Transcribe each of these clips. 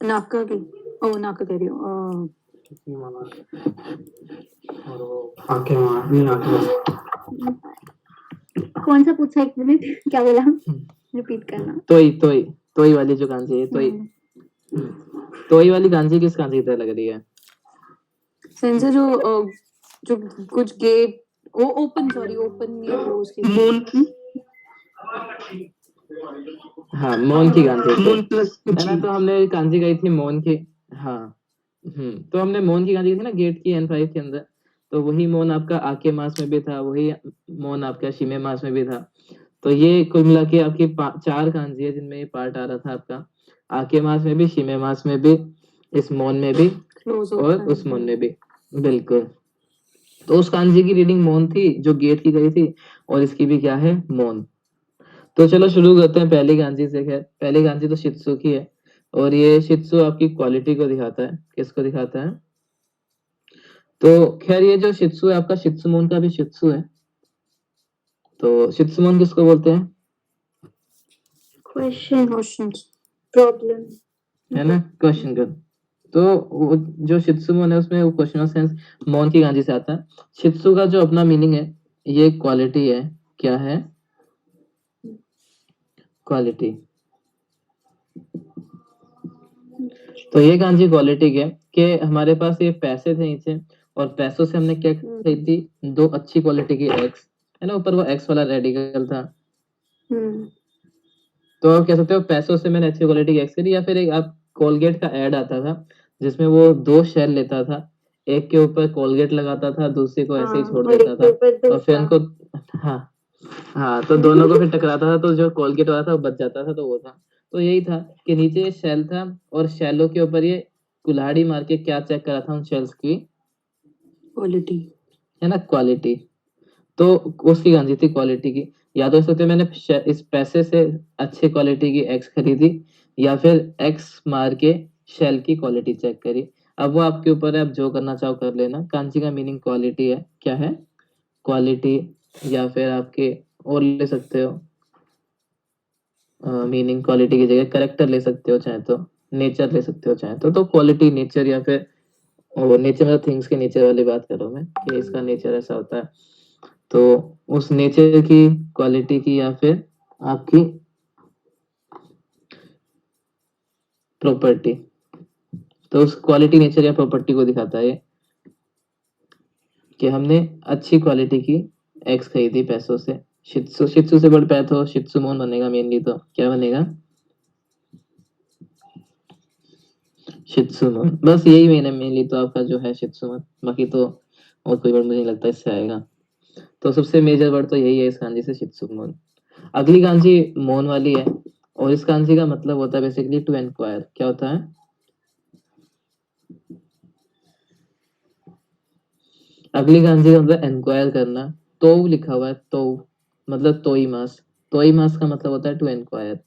नाका की नाका कह रही हूँ और वो आंखें मारनी आंखें कौन सा पूछा, एक मिनट क्या बोला, रिपीट करना। तोई वाली जो कांजी है, तोई वाली कांजी किस कांजी की तरह लग रही है? सेंसर जो कुछ गेट ओपन या क्लोज की मून हाँ, मौन की कांजी मून प्लस है ना। तो हमने कांजी गई थी मौन की। हाँ तो हमने मौन की कांजी गई थी ना गेट की N5 के अंदर। तो वही मौन आपका आके मास में भी था, वही मौन आपका शिमे मास में भी था। तो ये कुल मिला के आपकी 4 कांजी है जिनमें ये पार्ट आ रहा था आपका आके मास में भी, शिमे मास में भी, इस मौन में भी और उस मौन में भी। बिल्कुल। तो उस कांजी की रीडिंग मौन थी जो गेट की गई थी, और इसकी भी क्या है, मौन। तो चलो शुरू करते हैं पहली कांजी से। खैर पहली कांजी तो शित्सु की है, और ये शित्सु आपकी क्वालिटी को दिखाता है। किसको दिखाता है? तो खैर ये जो शित्सु है आपका, शित्सुमोन का भी शित्सु है। तो शित्सुमोन किसको बोलते हैं? क्वेश्चन प्रॉब्लम है ना, क्वेश्चन कर। तो जो शित्सुमोन है उसमें वो क्वेश्चन सेंस मौन की कांजी से आता है। शित्सु का जो अपना मीनिंग है, ये क्वालिटी है। क्या है? क्वालिटी। तो ये कांजी क्वालिटी के कि हमारे पास ये पैसे थे नीचे, और पैसों से हमने क्या खरीदी, 2 अच्छी क्वालिटी की एक्स, है ना। ऊपर वो एक्स वाला रेडिकल था। तो आप कह सकते हो पैसों से मैंने अच्छी क्वालिटी की एक्स खरीदी। या फिर एक आप कोलगेट का एड आता था जिसमें वो 2 शेल लेता था, एक के ऊपर कोलगेट लगाता था, दूसरे को ऐसे ही छोड़ देता था, और फिर उनको हाँ तो दोनों को फिर टकराता था, तो जो कोलगेट वाला था वो बच जाता था। तो वो था, तो यही था कि नीचे शेल था, और शेलों के ऊपर ये कुल्हाड़ी मार के क्या चेक करा था, उन शेल्स की क्वालिटी, है ना, क्वालिटी। तो उसकी गांजी थी क्वालिटी की। या तो सोचते मैंने इस पैसे से अच्छी क्वालिटी की एक्स खरीदी, या फिर एक्स मार के शेल की क्वालिटी चेक करी। अब वो आपके ऊपर है, आप जो करना चाहो कर लेना। कांची का मीनिंग क्वालिटी है। क्या है? क्वालिटी। या फिर आपके और ले सकते हो मीनिंग, क्वालिटी की जगह करेक्टर ले सकते हो चाहे तो, नेचर ले सकते हो चाहे तो क्वालिटी नेचर, या फिर नेचर मतलब थिंग्स के नेचर वाली बात कर रहा हूँ मैं कि इसका नेचर ऐसा होता है। तो उस नेचर की, क्वालिटी की, या फिर आपकी प्रॉपर्टी। तो उस क्वालिटी, नेचर या प्रॉपर्टी को दिखाता है कि हमने अच्छी क्वालिटी की एक्स खरीदी पैसों से। शित्सु, शित्सु से बढ़ पाया तो शित्सुमोन बनेगा मेनली। तो क्या बनेगा? शित्सुमोन। बस यही मैंने मेनली तो आपका जो है शित्सुमोन। बाकी तो और कोई वर्ड मुझे नहीं लगता इससे आएगा। तो सबसे मेजर वर्ड तो यही है इस कांजी से, शित्सुमोन। अगली कांजी मोन वाली है, और इस कांजी का मतलब होता है बेसिकली टू एनक्वायर। क्या होता है? अगली कांजी का मतलब एनक्वायर करना। तो लिखा हुआ है, तो मतलब तोई मास। तोई मास का मतलब होता है टू एनक्वायर।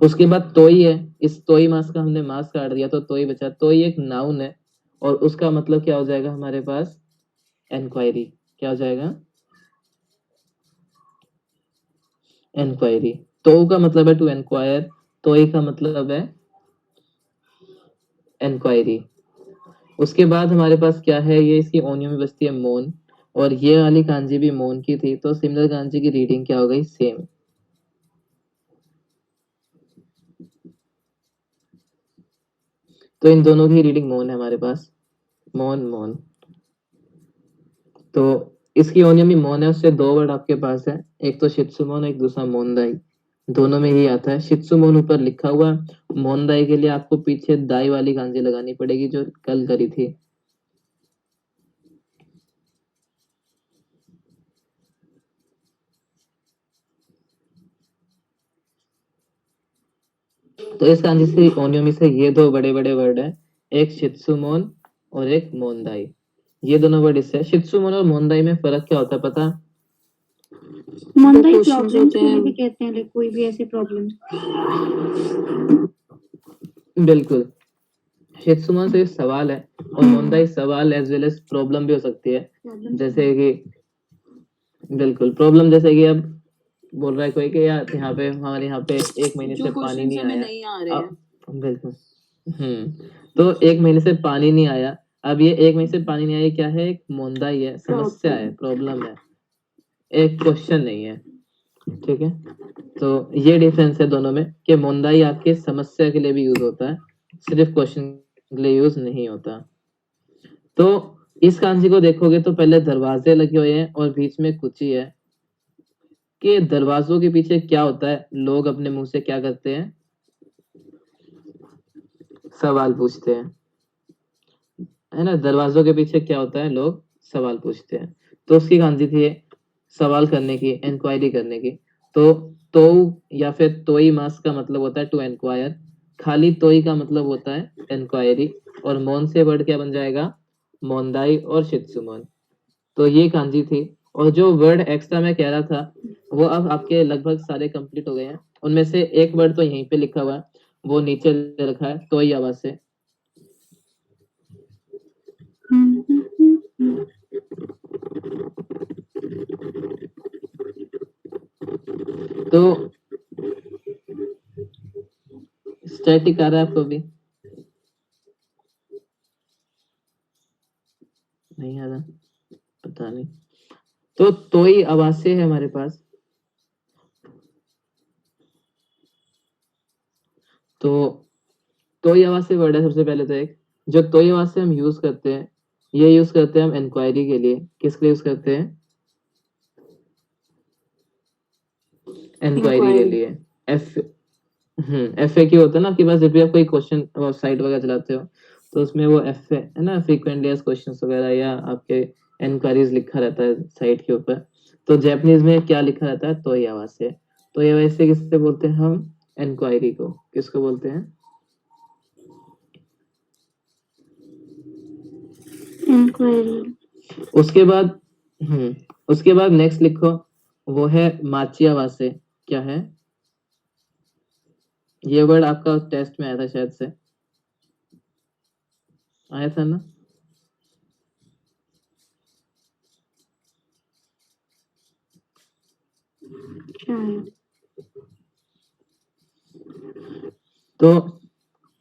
उसके बाद तोई है, इस तोई मास का हमने मास काट दिया तो तोई बचा। तोई एक नाउन है, और उसका मतलब क्या हो जाएगा हमारे पास? एनक्वायरी। क्या हो जाएगा? एनक्वायरी। तो का मतलब है टू एनक्वायर, तोई का मतलब है एनक्वायरी। उसके बाद हमारे पास क्या है, ये इसकी ओनियो में बसती है मोन, और ये वाली कांजी भी मोन की थी। तो सिमिलर कांजी की रीडिंग क्या हो गई? सेम। तो इन दोनों की रीडिंग मोन है हमारे पास, मोन मोन। तो इसकी ओनियो में मोन है, उससे 2 वर्ड आपके पास है, एक तो शित्सुमोन, एक दूसरा मोनदाई। दोनों में ही आता है। शित्सुमोन ऊपर लिखा हुआ, मोनदाई के लिए आपको पीछे दाई वाली कांजी लगानी पड़ेगी जो कल करी थी। तो इस कांजी से ओनियो में से ये 2 बड़े बड़े वर्ड है, एक शित्सुमोन और एक मोनदाई। ये दोनों वर्ड इससे। शित्सुमोन और मोनदाई में फर्क क्या होता है पता? मोनदाई प्रॉब्लम के लिए भी कहते हैं, कोई भी ऐसे प्रॉब्लम। बिल्कुल। शित्सुमोन सिर्फ सवाल है, और मोनदाई सवाल एज वेल एज प्रॉब्लम भी हो सकती है। जैसे कि बिल्कुल प्रॉब्लम, जैसे कि अब बोल रहा है कोई कि यार यहाँ पे हमारे यहाँ पे 1 महीने जो से पानी क्वेश्चन नहीं हमें आया। नहीं आ रहे हैं। बिल्कुल। तो 1 महीने से पानी नहीं आया। अब ये 1 महीने से पानी नहीं आया क्या है? एक मोंदाई है, समस्या है, प्रॉब्लम है, एक क्वेश्चन नहीं है। ठीक है, तो ये डिफरेंस है दोनों में कि मोंदाई आपके समस्या के लिए भी यूज होता है, सिर्फ क्वेश्चन के लिए यूज नहीं होता। तो इस कांजी को देखोगे तो पहले दरवाजे लगे हुए हैं और बीच में कुची है कि दरवाजों के पीछे क्या होता है, लोग अपने मुंह से क्या करते हैं? सवाल पूछते हैं, है ना। दरवाजों के पीछे क्या होता है? लोग सवाल पूछते हैं। तो उसकी कांजी थी सवाल करने की, इंक्वायरी करने की। तो या फिर तोई मास का मतलब होता है टू इंक्वायर, खाली तोई का मतलब होता है इंक्वायरी, और मोन से वर्ड क्या बन जाएगा? मोंदाई और शित्सुमोन। तो ये कांजी थी। और जो वर्ड एक्स्ट्रा मैं कह रहा था वो अब आपके लगभग सारे कंप्लीट हो गए हैं। उनमें से एक वर्ड तो यहीं पे लिखा हुआ है, वो नीचे दे रखा है, तोई आवाज से। तो स्टैटिक आ रहा है आपको भी? नहीं आ रहा, पता नहीं। तो तोई आवासें है हमारे पास। तो तोई आवासें वर्ड है सबसे पहले। तो एक जो तोई आवासें हम यूज करते हैं, ये यूज करते हैं हम इंक्वायरी के लिए। किसके लिए यूज करते हैं? इंक्वायरी के लिए। FAQ होता है ना कि बस जब भी आप कोई क्वेश्चन साइट वगैरह चलाते हो तो उसमें वो है ना, फ्रीक्वेंटली आस्क्ड क्वेश्चंस वगैरह, या आपके इंक्वायरीज लिखा रहता है साइट के ऊपर। तो जापानीज में क्या लिखा रहता है? तो ये आवाज से। तो ये आवाज से किससे बोलते हैं हम? इंक्वायरी को। किसको बोलते हैं? इंक्वायरी। उसके बाद नेक्स्ट लिखो, वो है माची आवाज से। क्या है ये वर्ड? आपका टेस्ट में आया था शायद से, आया था ना? तो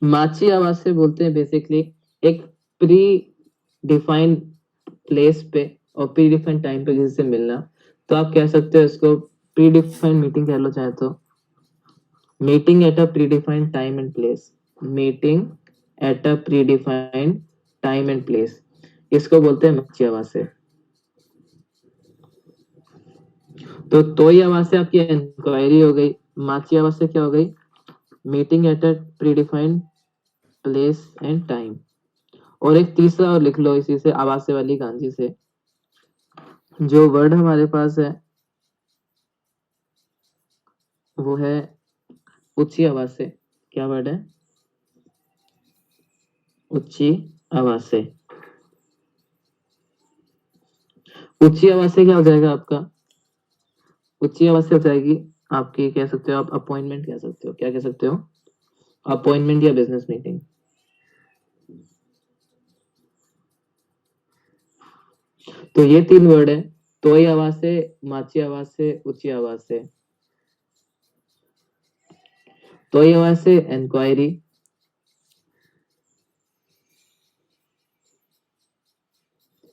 माची आवाज से बोलते हैं बेसिकली एक प्री डिफाइंड प्लेस पे और प्री डिफाइंड टाइम पे किसी से मिलना। तो आप कह सकते हो इसको प्री डिफाइंड मीटिंग कह लो चाहे तो। Meeting at a pre defined time and place. Meeting at a pre defined time and place, इसको बोलते हैं माची आवाज से। तो तोई आवाज से आपकी इंक्वायरी हो गई, माची आवाज से क्या हो गई? Meeting at a pre defined place and time. और एक तीसरा और लिख लो इसी से, आवाज से वाली कांजी से। जो वर्ड हमारे पास है वो है ऊंची आवाज से। क्या वर्ड है? ऊंची आवाज से। ऊंची आवाज से क्या हो जाएगा आपका? ऊंची आवाज से हो जाएगी आपकी, कह सकते हो आप अपॉइंटमेंट कह सकते हो। क्या कह सकते हो? अपॉइंटमेंट या बिजनेस मीटिंग। तो ये 3 वर्ड है, तोई आवाज से, माची आवाज से, ऊंची आवाज से। तोई आवाज से इंक्वायरी,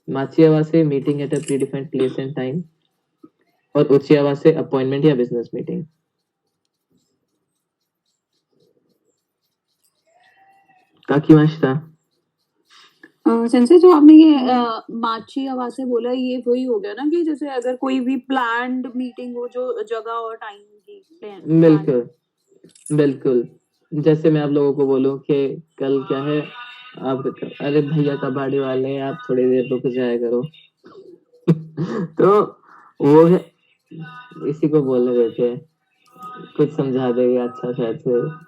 माची आवाज से meeting at a pre defined place and time, और ऊंची आवाज से अपॉइंटमेंट या बिजनेस मीटिंग। काकी मास्टर सेंसे जो आपने ये माची आवाज से बोला, ये वही हो गया ना कि जैसे अगर कोई भी प्लान्ड मीटिंग हो जो जगह और टाइम की plan बिल्कुल बिल्कुल। जैसे मैं आप लोगों को बोलूं कि कल क्या है, आप अरे भैया कबाड़ी वाले हैं, आप थोड़ी देर रुक जाया करो। तो वो है, इसी को बोलने देते हैं, कुछ समझा देगा अच्छा शायद से।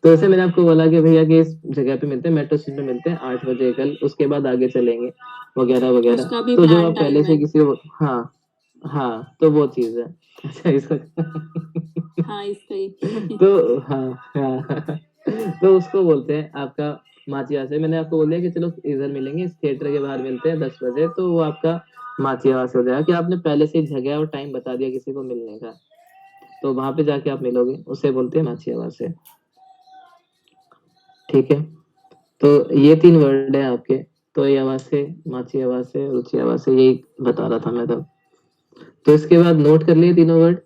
तो ऐसे मैंने आपको बोला कि भैया कि इस जगह पे मिलते हैं, मेट्रो स्टेशन पे मिलते हैं 8 बजे कल, उसके बाद आगे चलेंगे वगैरह वगैरह। उसका भी तो जो प्लान आप पहले टाइम से है। किसी को, हाँ हाँ, तो वो चीज है। अच्छा इसका हाँ इसका ही। तो हाँ, तो उसको बोलते हैं आपका माचिया से। मैंने आपको बोल दिया कि चलो इधर मिलेंगे, इस थिएटर के बाहर मिलते हैं 10 बजे, तो वो आपका माचियावा से हो जाएगा कि आपने पहले से ही जगह और टाइम बता दिया किसी को मिलने का, तो वहां पे जाके आप मिलोगे, उसे बोलते हैं माचियावा से। ठीक है, तो ये 3 वर्ड है आपके, तो ये आवाज से, माची आवाज से, रुचि आवाज से, यही बता रहा था मैं तब। तो इसके बाद नोट कर लिए तीनों वर्ड।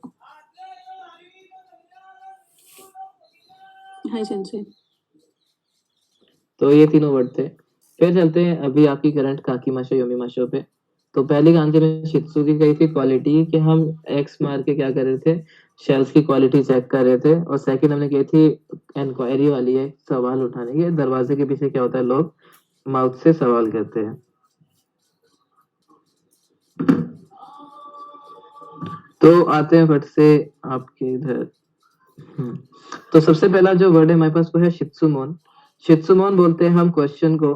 हाय सेंसे। तो ये तीनों वर्ड थे। फिर चलते हैं अभी आपकी करंट काकीमाशो योमीमाशो पे। तो पहली गांजे में शित्सु की कही थी क्वालिटी कि हम एक्स मार के क्या कर रहे थे, शेल्स की क्वालिटी चेक कर रहे थे, और सेकंड हमने कही थी इंक्वायरी वाली है, सवाल उठाने की, दरवाजे के पीछे क्या होता है, लोग माउथ से सवाल करते हैं। तो आते हैं फट से आपके इधर। तो सबसे पहला जो वर्ड है हमारे पास वो है शित्सुमोन। शित्सुमोन बोलते हैं हम क्वेश्चन को,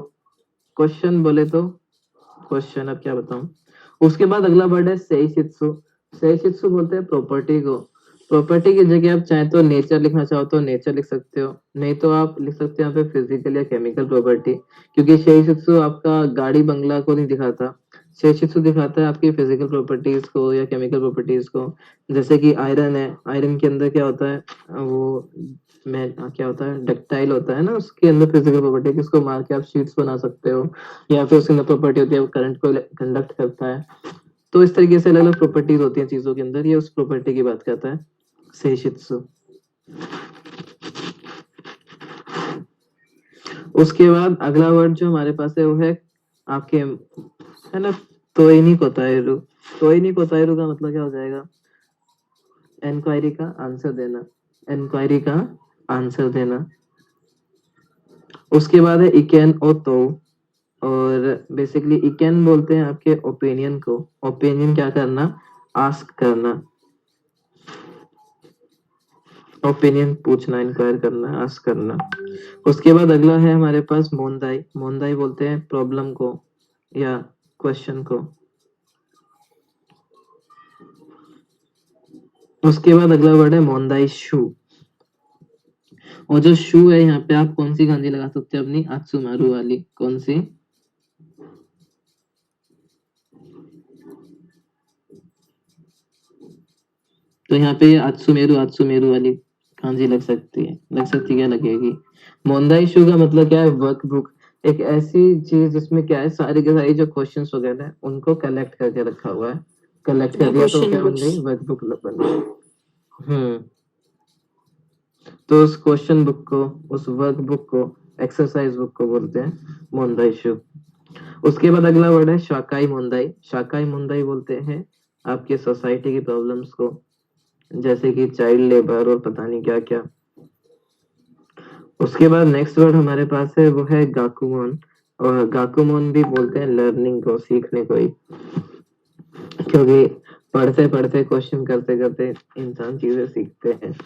क्वेश्चन बोले तो क्वेश्चन, अब क्या बताऊं। उसके बाद अगला वर्ड है सेइशित्सु। सेइशित्सु बोलते हैं प्रॉपर्टी को। प्रॉपर्टी की जगह आप चाहे तो नेचर लिखना चाहो तो नेचर लिख सकते हो, नहीं तो आप लिख सकते हैं यहाँ पे फिजिकल या केमिकल प्रॉपर्टी, क्योंकि सेइशित्सु आपका गाड़ी बंगला को नहीं दिखाता, सेइशित्सु दिखाता है आपकी फिजिकल प्रॉपर्टीज को या केमिकल प्रॉपर्टीज को। जैसे कि आयरन है, आयरन के अंदर क्या होता है, वो में क्या होता है, डक्टाइल होता है ना, उसके अंदर फिजिकल प्रॉपर्टी, किसको मार के आप शीट्स बना सकते हो, या फिर उसके अंदर प्रॉपर्टी होती है वो करंट को कंडक्ट करता है। तो इस तरीके से अलग अलग प्रॉपर्टीज होती हैं चीजों के अंदर, ये उस प्रॉपर्टी की बात करता है सेइशित्सु। उसके बाद अगला वर्ड जो हमारे पास है वो है आपके, है ना, तोइनी कोताइरु। तोइनी कोताइरु का मतलब क्या हो जाएगा, इंक्वायरी का आंसर देना, इंक्वायरी का आंसर देना। उसके बाद है इकेन ओ तो, और बेसिकली इकेन बोलते हैं आपके ओपिनियन को, ओपिनियन क्या करना, आस्क करना, ओपिनियन पूछना, इंक्वायर करना, आस्क करना। उसके बाद अगला है हमारे पास मोंदाई। मोंदाई बोलते हैं प्रॉब्लम को या क्वेश्चन को। उसके बाद अगला वर्ड है मोंदाई शू, और जो शू है यहाँ पे आप कौन सी गांधी लगा सकते हैं अपनी, आत्सुमारू वाली, कौन सी, तो यहाँ पे आत्सुमेरु वाली कांजी लग सकती है, लग सकती है, क्या लगेगी। मोंदाई शू का मतलब क्या है, वर्कबुक, एक ऐसी चीज जिसमें क्या है, सारी के सारी जो क्वेश्चंस वगैरह है उनको कलेक्ट करके रखा हुआ है, कलेक्ट कर दिया तो क्या बन गई, वर्कबुक बन गई। तो उस क्वेश्चन बुक को, उस वर्कबुक को, एक्सरसाइज बुक को बोलते हैं मोंदाई शू। उसके बाद अगला वर्ड है शाकाई मोंदाई। शाकाई मोंदाई बोलते हैं आपके सोसाइटी की प्रॉब्लम्स को, जैसे कि चाइल्ड लेबर और पता नहीं क्या क्या। उसके बाद नेक्स्ट वर्ड हमारे पास है वो है गाकुमोन, और गाकुमोन भी बोलते हैं लर्निंग को, सीखने को ही, क्योंकि पढ़ते पढ़ते क्वेश्चन करते करते इंसान चीजें सीखते हैं।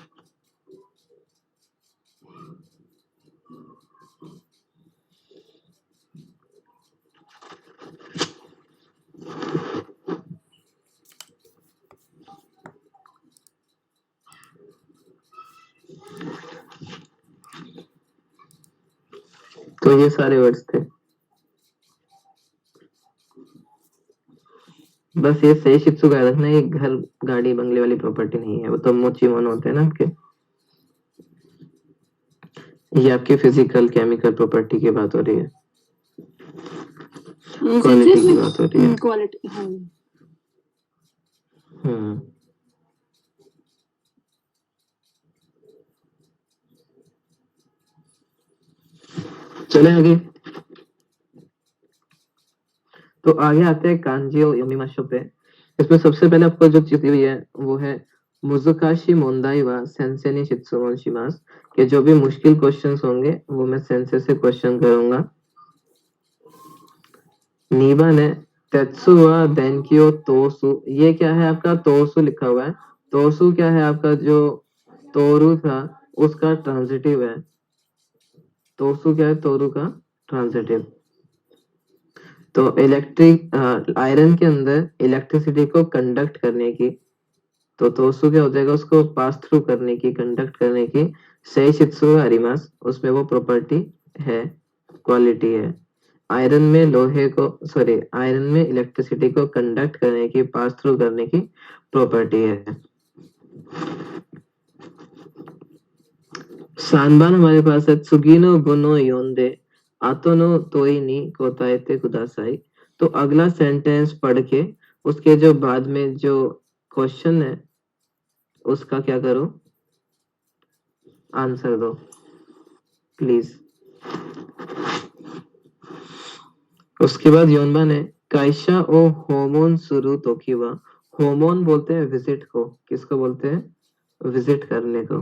तो ये सारे वर्ड्स थे, बस ये सेइशित्सु का रखना, ये घर गाड़ी बंगले वाली प्रॉपर्टी नहीं है, वो तो मोचिमोन होते हैं ना आपके, ये आपकी फिजिकल केमिकल प्रॉपर्टी की बात हो रही है, क्वालिटी की बात हो रही है, क्वालिटी। चले आगे। तो आगे आते हैं कांजी और योमीमाशो पे। इसमें सबसे पहले आपको जो चीज दी हुई है वो है मुजुकाशी मोंदाई वा सेंसे नि शित्सुमोन शिमास, कि जो भी मुश्किल क्वेश्चंस होंगे वो मैं सेंसे से क्वेश्चन करूंगा। नीबा ने तेत्सु वा देनकियो तोसु, ये क्या है आपका, तोसु लिखा हुआ है, तोसु क्या है आपका, जो तोरु था उसका ट्रांजिटिव है, तोसु क्या है, तोरु का ट्रांजिटिव। तो इलेक्ट्रिक आयरन के अंदर इलेक्ट्रिसिटी को कंडक्ट करने की, तो तोसु क्या हो जाएगा, उसको पास थ्रू करने की, कंडक्ट करने की, सेइशित्सु आरिमास, उसमें वो प्रॉपर्टी है, क्वालिटी है। आयरन में आयरन में इलेक्ट्रिसिटी को कंडक्ट करने की, पास थ्रू करने की प्रॉपर्टी है। सानबान हमारे पास है, त्सुगिनो बुनो योंदे आतो नो तोई नी कोताएते कुदासाई। तो अगला सेंटेंस पढ़ के उसके जो बाद में जो क्वेश्चन है उसका क्या करो, आंसर दो प्लीज। उसके बाद योनबा ने काइशा ओ होमोन सुरु तोकिवा। होमोन बोलते हैं विजिट को, किसको बोलते हैं, विजिट करने को।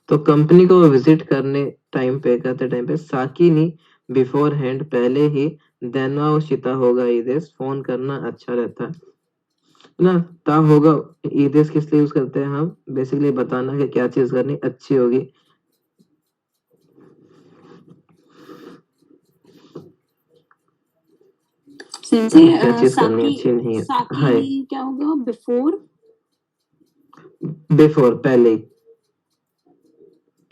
तो कंपनी को विजिट करने करते टाइम पे साकी नी बिफोर हैंड, पहले ही देनवा और शिता होगा ईदेस, फोन करना अच्छा रहता है ना। ता होगा ईदेस किस लिए यूज करते हैं हम, बेसिकली बताना कि क्या चीज करनी अच्छी होगी। सेंसे क्या चीज करनी साकी अच्छी नहीं है। साकी हाय, क्या होगा, बिफोर बिफोर पहले ही,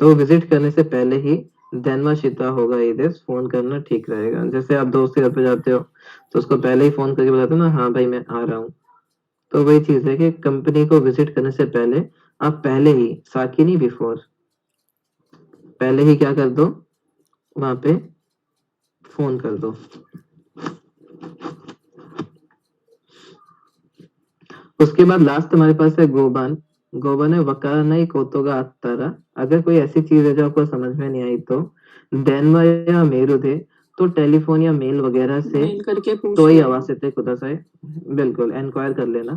तो विजिट करने से पहले ही देनवा शिता होगा ईदेस, फोन करना ठीक रहेगा। जैसे आप दोस्त के घर पे जाते हो तो उसको पहले ही फोन करके बताते हो ना, हाँ भाई मैं आ रहा हूँ। तो वही चीज है कि कंपनी को विजिट करने से पहले आप पहले ही, साकी नहीं बिफोर, पहले ही क्या कर दो, वहां पे फोन कर दो। उसके बाद लास्ट हमारे पास है गोबान। गोबान है वकारा नहीं कोतोगा अत्तारा। अगर कोई ऐसी चीज है जो आपको समझ में नहीं आई तो देनवा या मेरू थे, तो टेलीफोन या मेल वगैरह से मेल करके पूछ तो ही लेना। आवाज से खुदा सा बिल्कुल इंक्वायर कर लेना,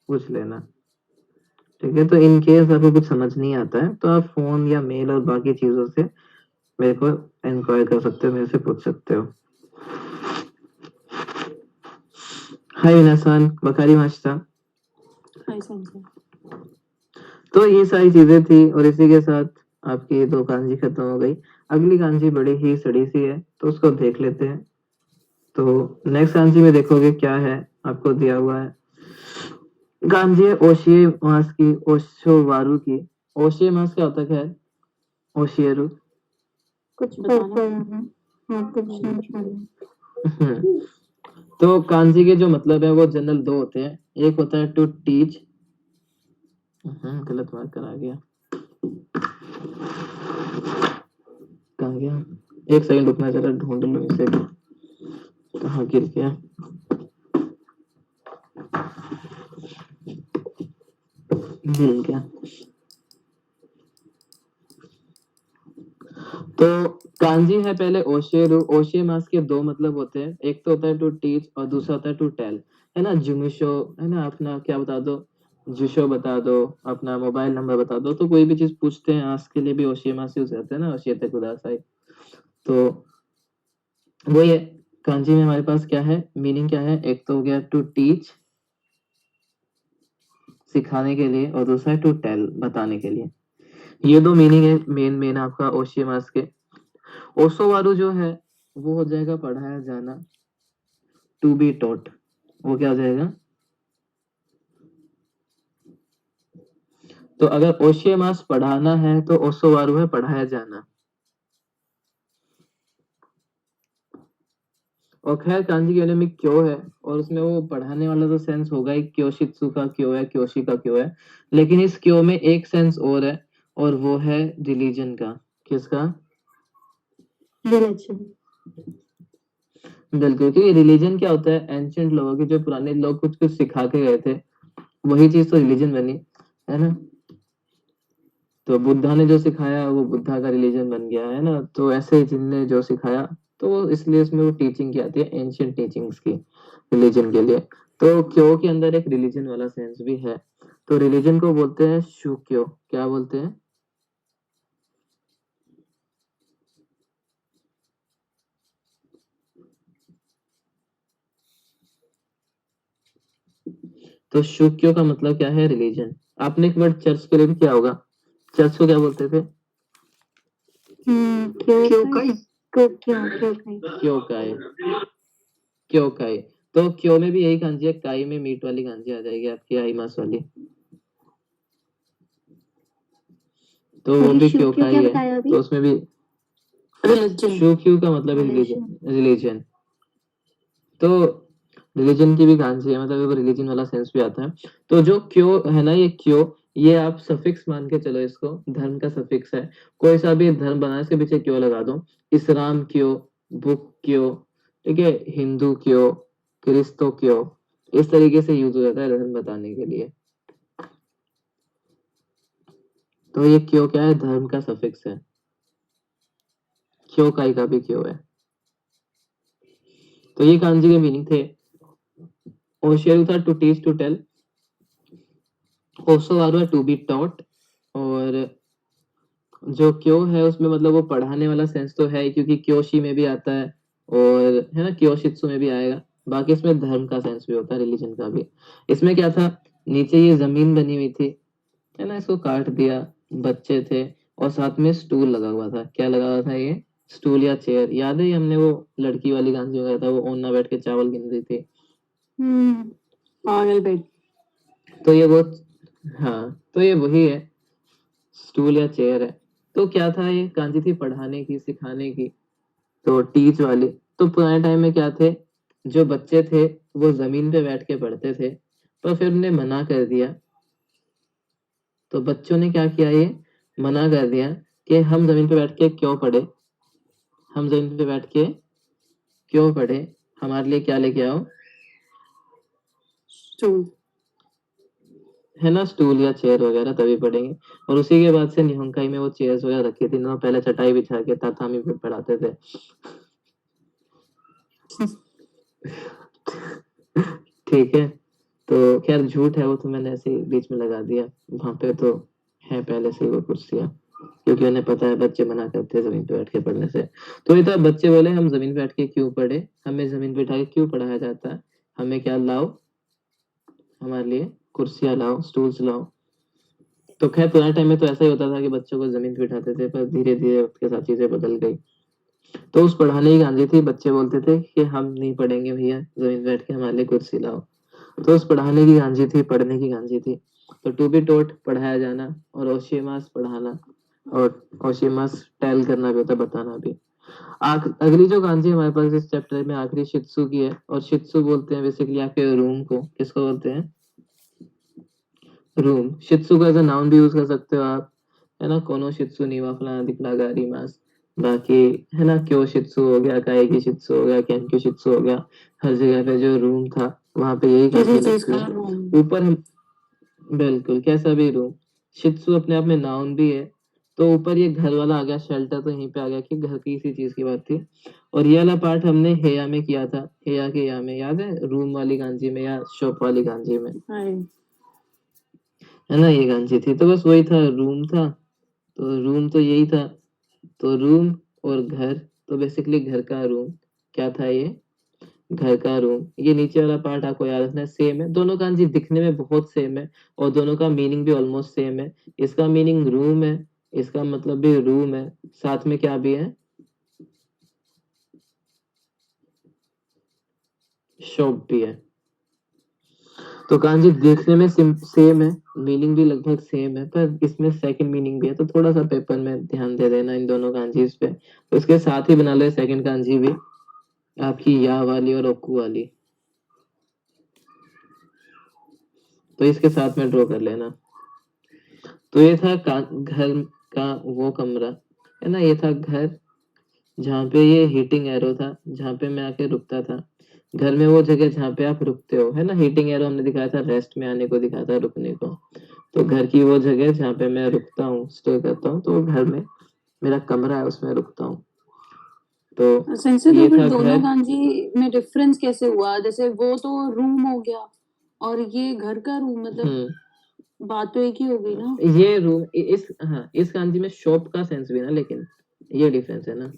पूछ लेना। ठीक है, तो इन केस आपको कुछ समझ नहीं आता है तो आप फोन या मेल और बाकी चीजों से मेरे को इंक्वायर कर सकते हो, मेरे से पूछ सकते हो। हाय विनासान बकारी मास्टा। हाय सेंसे। तो ये सारी चीजें थी और इसी के साथ आपकी दो कांजी खत्म हो गई। अगली कांजी बड़ी ही सड़ी सी है तो उसको देख लेते हैं। तो नेक्स्ट कांजी में देखोगे क्या है, आपको दिया हुआ है कांजी है ओशिए मास की, ओशोवारू की। ओशिए मास क्या होता है, खैर ओशिएरू। कुछ बताना। पढ़ है। हाँ कुछ नहीं पढ़ा। हम्म, तो कांजी के जो मतलब है वो जनरल दो होते हैं। एक होता है टू टीच, गलत मार्क करा गया, कहाँ गया, एक सेकंड रुकना जरा, ढूंढ लो इसे, कहाँ गिर गया। मिल गया। तो कांजी है पहले ओशेरू। ओशे मास के दो मतलब होते हैं, एक तो होता है टू टीच और दूसरा होता है टू टेल, है ना। जुमिशो है ना, अपना क्या बता दो, जुशो बता दो, अपना मोबाइल नंबर बता दो। तो कोई भी चीज पूछते हैं आज के लिए भी ओशे मास यूज करते हैं ना, ओशियते कुदासाई। तो वही है, कांजी में हमारे पास क्या है, मीनिंग क्या है, एक तो हो गया टू टीच सिखाने के लिए, और दूसरा है टू टेल बताने के लिए। ये दो मीनिंग है मेन मेन आपका ओशियमास के। ओसोवारू जो है वो हो जाएगा पढ़ाया जाना, टू बी टॉट। वो क्या हो जाएगा, तो अगर ओशियमास पढ़ाना है तो ओसोवारू है पढ़ाया जाना। और खैर कांजी के में क्यों है, और उसमें वो पढ़ाने वाला तो सेंस होगा ही, क्योशित्सु का क्यों है, क्योशी का क्यों है। लेकिन इस क्यों में एक सेंस और है, और वो है रिलीजन का। किसका, रिलीजन। बिल्कुल, क्योंकि रिलीजन क्या होता है, एंशियंट लोगों के, जो पुराने लोग कुछ कुछ सिखा के गए थे, वही चीज तो रिलीजन बनी, है ना। तो बुद्धा ने जो सिखाया वो बुद्धा का रिलीजन बन गया, है ना। तो ऐसे ही जिनने जो सिखाया, तो इसलिए इसमें वो टीचिंग की आती है, एंशियंट टीचिंग्स की रिलीजन के लिए। तो क्यों के अंदर एक रिलीजन वाला सेंस भी है। तो रिलीजन को बोलते हैं शुक्यो, क्या बोलते हैं, तो शुक्यो का मतलब क्या है, रिलीजन। आपने एक वर्ड चर्च के लिए भी किया होगा, चर्च को क्या बोलते थे, क्यों क्यों क्यों काई। तो क्यों में भी यही कांजी है, काई में मीट वाली कांजी आ जाएगी आपकी, आई मास वाली। तो वो भी क्यों क्या काई है, बताया अभी? तो उसमें भी रिलीजन। शो क्यू का मतलब है रिलीजन, रिलीजन। तो रिलीजन की भी गांजी है, मतलब वो रिलीजन वाला सेंस भी आता है। तो जो क्यो है ना, ये क्यो, ये आप सफिक्स मान के चलो, इसको धर्म का सफिक्स है। कोई सा भी धर्म बना इसके पीछे क्यो लगा दो। इस्लाम क्यो, बुक क्यो, ठीक है, हिंदू क्यो, क्रिस्तो क्यो, इस तरीके से यूज हो जाता है धर्म बताने के लिए। तो ये क्यो क्या है, धर्म का सफिक्स है। क्यो काई का भी क्यो है। तो ये कांजी के मीनिंग थे। ओशियरू था टू टीच टू टेल, ओसोवारू टू बी टॉट, और जो क्यो है उसमें मतलब वो पढ़ाने वाला सेंस तो है ही, क्योंकि क्योशी में भी आता है, और है ना क्योशित्सु में भी आएगा। बाकी इसमें धर्म का सेंस भी होता है, रिलीजन का भी। इसमें क्या था, नीचे ये जमीन बनी हुई थी, है ना, इसको काट दिया, बच्चे थे, और साथ में स्टूल लगा हुआ था। क्या लगा हुआ था ये, स्टूल या चेयर। याद है, ये हमने वो लड़की वाली गांधी में गया था, वो ओन्ना बैठ के चावल गिन रही थी। पागल बेट। तो ये वो, हाँ, तो ये वही है, स्टूल या चेयर है। तो क्या था, ये गांधी थी पढ़ाने की, सिखाने की, तो टीच वाली। तो पुराने टाइम में क्या थे, जो बच्चे थे वो जमीन पे बैठ के पढ़ते थे, पर फिर उन्हें मना कर दिया। तो बच्चों ने क्या किया, ये मना कर दिया कि हम जमीन पे बैठ के क्यों पढ़े, हम जमीन पे बैठ के क्यों पढ़े, हमारे लिए क्या लेके आओ, स्टूल। है ना, स्टूल या चेयर वगैरह, तभी पढ़ेंगे। और उसी के बाद से निहोंकाई में वो चेयर्स वगैरह रखी थी ना, पहले चटाई बिछा के तातामी पे पढ़ाते थे। ठीक है, तो खैर झूठ है वो, तो मैंने ऐसे ही बीच में लगा दिया। वहां पे तो है पहले से ही वो कुर्सियां, क्योंकि उन्हें पता है बच्चे मना करते हैं जमीन पे बैठ के पढ़ने से। तो ये था, बच्चे बोले हम जमीन पे बैठ के क्यों पढ़े, हमें जमीन पे बैठा के क्यों पढ़ाया जाता है, हमें क्या लाओ, हमारे लिए कुर्सियां लाओ, स्टूल्स लाओ। तो खैर पुराने टाइम में तो ऐसा ही होता था कि बच्चों को जमीन पे बिठाते थे, पर धीरे धीरे वक्त के साथ चीजें बदल गई। तो उस पढ़ाने की गांधी थी, बच्चे बोलते थे कि हम नहीं पढ़ेंगे भैया, जमीन पे बैठ के हमारे लिए कुर्सी लाओ। तो उस पढ़ाने की गांधी थी, पढ़ने की गांधी थी। तो टू बी टोट पढ़ाया जाना, और ओशिमास पढ़ाना, और ओशिमास टेल करना भी होता है, बताना भी। अगली जो गांधी हमारे पास इस चैप्टर में आखिरी शित्सु की है, और शित्सु बोलते हैं बेसिकली आपके रूम को। किसको बोलते हैं, रूम। शित्सु को एज अ नाउन भी यूज कर सकते हो आप, है ना, कोनो शित्सु नीवा फलाना दिखला गारी मास। बाकी है ना, क्यो शित्सु हो गया, काएगी शित्सु हो गया, केनक्यू शित्सु हो गया। हर जगह पे जो रूम था वहां पे यही किसी गांधी चीज लगती का है। रूम। ऊपर हम, बिल्कुल कैसा भी रूम। शित्सु अपने आप में नाउन भी है। तो ऊपर ये घर वाला आ गया, शेल्टर, तो यहीं पे आ गया कि घर की इसी चीज की बात थी। और ये वाला पार्ट हमने हेया में किया था, हेया के या में, याद है, रूम वाली गांजी में या शॉप वाली गांजी में, है ना, ये गांजी थी। तो बस वही था, रूम था, तो रूम तो यही था। तो रूम और घर, तो बेसिकली घर का रूम। क्या था ये, घर का रूम। ये नीचे वाला पार्ट आपको याद रखना है, सेम है, दोनों कांजी दिखने में बहुत सेम है, और दोनों का मीनिंग भी ऑलमोस्ट सेम है। इसका मीनिंग रूम है, इसका मतलब भी रूम है, साथ में क्या भी है, शॉप भी है। तो कांजी देखने में सेम है, मीनिंग भी लगभग सेम है, पर इसमें सेकंड मीनिंग भी है। तो थोड़ा सा पेपर में ध्यान दे देना इन दोनों कांजीज पे। तो इसके साथ ही बना लो सेकंड कांजी भी, आपकी या वाली और ओकू वाली। तो इसके साथ में ड्रॉ कर लेना। तो ये था घर का वो कमरा, है ना, ये था घर जहाँ पे ये हीटिंग एरो था, जहाँ पे मैं आके रुकता था। घर में वो जगह जहाँ पे आप रुकते हो, है ना, हीटिंग एरो हमने दिखाया था, रेस्ट में आने को दिखाया था, रुकने को। तो घर की वो जगह जहाँ पे मैं रुकता हूँ, स्टे करता हूँ, तो वो घर में मेरा कमरा है, उसमें रुकता हूँ। तो सेंसे तो ये फिर था दोनों घर। गांजी में डिफरेंस कैसे हुआ, जैसे वो तो रूम हो गया और ये घर का रूम, मतलब बात तो एक ही हो गई ना। ये रूम, इस, हाँ, इस कांजी में शॉप का सेंस भी ना, लेकिन ये डिफरेंस है ना।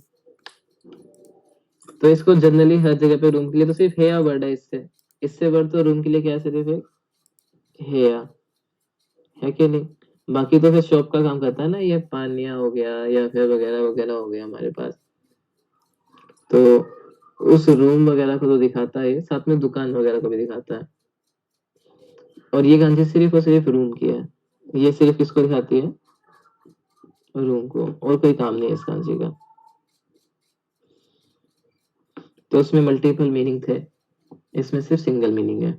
तो इसको जनरली हर जगह पे रूम के लिए तो सिर्फ हेया वर्ड है, इससे इससे वर्ड तो रूम के लिए क्या है, सिर्फ एक हेया, है कि नहीं। बाकी तो फिर शॉप का काम करता है ना, ये पानिया हो गया या फिर वगैरह वगैरह हो गया हमारे पास। तो उस रूम वगैरह को तो दिखाता है, साथ में दुकान वगैरह को भी दिखाता है। और ये गांधी सिर्फ और सिर्फ रूम की है, ये सिर्फ किसको दिखाती है, रूम को, और कोई काम नहीं है इस गांधी का। तो उसमें मल्टीपल मीनिंग थे। इसमें सिर्फ सिंगल मीनिंग है।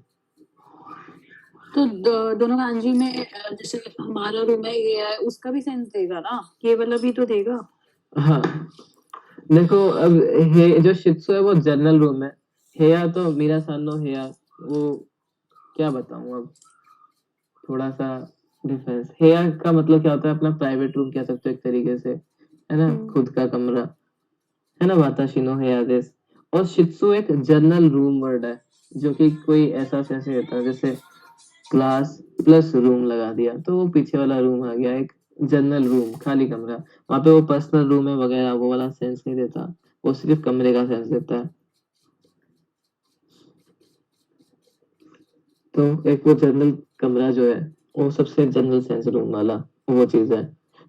तो दोनों कांजी में जैसे हमारा रूम है ये है उसका भी सेंस देगा ना, ये वाला भी तो देगा। हाँ देखो, अब हे जो शित्सु है वो जनरल रूम है, हेया तो मीरा सानो हेया, वो क्या बताऊं अब, थोड़ा सा डिफरेंस। हेया का मतलब क्या होता है, अपना प्राइवेट रूम कह सकते हो एक तरीके से, है ना, खुद का कमरा, है ना, वाताशिनो हेया देस। और शित्सु एक जनरल रूम वर्ड है, जो कि कोई ऐसा सेंस नहीं देता, जैसे क्लास प्लस रूम लगा दिया तो वो पीछे वाला रूम आ गया, एक जनरल रूम, खाली कमरा। वहां पे वो पर्सनल रूम है वगैरह वो वाला सेंस नहीं देता, वो सिर्फ कमरे का सेंस देता है। तो एक वो जनरल कमरा जो है, वो सबसे जनरल सेंस रूम वाला वो चीज है।